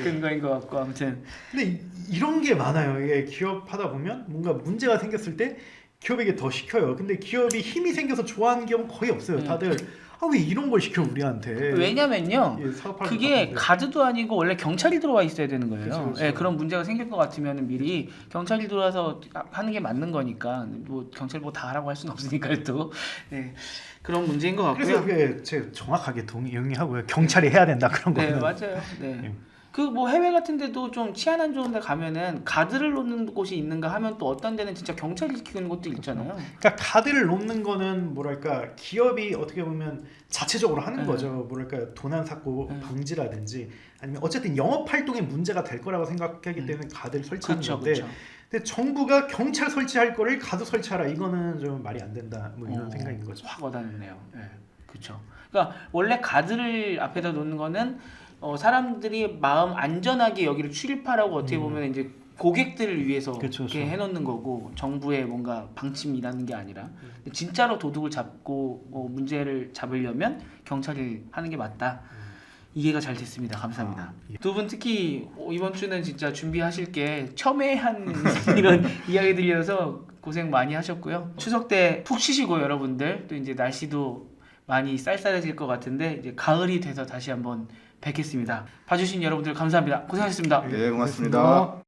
근거인 것 같고 아무튼 근데 이런 게 많아요. 이게 기업 하다 보면 뭔가 문제가 생겼을 때 기업에게 더 시켜요. 근데 기업이 힘이 생겨서 좋아하는 기업은 거의 없어요. 다들 왜 이런 걸 시켜 우리한테? 왜냐면요. 예, 사업하는 그게 것 같은데. 가드도 아니고 원래 경찰이 들어와 있어야 되는 거예요. 그쵸, 그쵸. 예, 그런 문제가 생길 것 같으면 미리 경찰이 들어와서 하는 게 맞는 거니까 뭐 경찰 뭐 다 하라고 할 수는 없으니까요 또. 네, 그런 문제인 것 그래서 같고요. 그게 제가 정확하게 동의하고요. 경찰이 해야 된다 그런 네, 거는. 맞아요. 네. 예. 그 뭐 해외 같은 데도 좀 치안 안 좋은 데 가면은 가드를 놓는 곳이 있는가 하면 또 어떤 데는 진짜 경찰이 지키는 곳도 있잖아요. 그러니까 카드를 놓는 거는 뭐랄까 기업이 어떻게 보면 자체적으로 하는 네. 거죠. 뭐랄까 도난 사고 네. 방지라든지 아니면 어쨌든 영업 활동에 문제가 될 거라고 생각하기 때문에 카드를 설치하는 그렇죠. 건데. 그렇죠. 근데 정부가 경찰 설치할 거를 가드 설치하라 이거는 좀 말이 안 된다. 뭐 이런 생각인 거죠. 확 와닿네요. 네, 그렇죠. 그러니까 원래 가드를 앞에다 놓는 거는 사람들이 마음 안전하게 여기를 출입하라고 어떻게 보면 이제 고객들을 위해서 그쵸, 이렇게 그쵸. 해놓는 거고 정부의 뭔가 방침이라는 게 아니라 진짜로 도둑을 잡고 문제를 잡으려면 경찰이 하는 게 맞다. 이해가 잘 됐습니다. 감사합니다. 예. 두 분 특히 이번 주는 진짜 준비하실 게 첨예한 이런 이야기들이어서 고생 많이 하셨고요. 추석 때 푹 쉬시고 여러분들 또 이제 날씨도 많이 쌀쌀해질 것 같은데 이제 가을이 돼서 다시 한번 뵙겠습니다. 봐주신 여러분들 감사합니다. 고생하셨습니다. 네, 고맙습니다.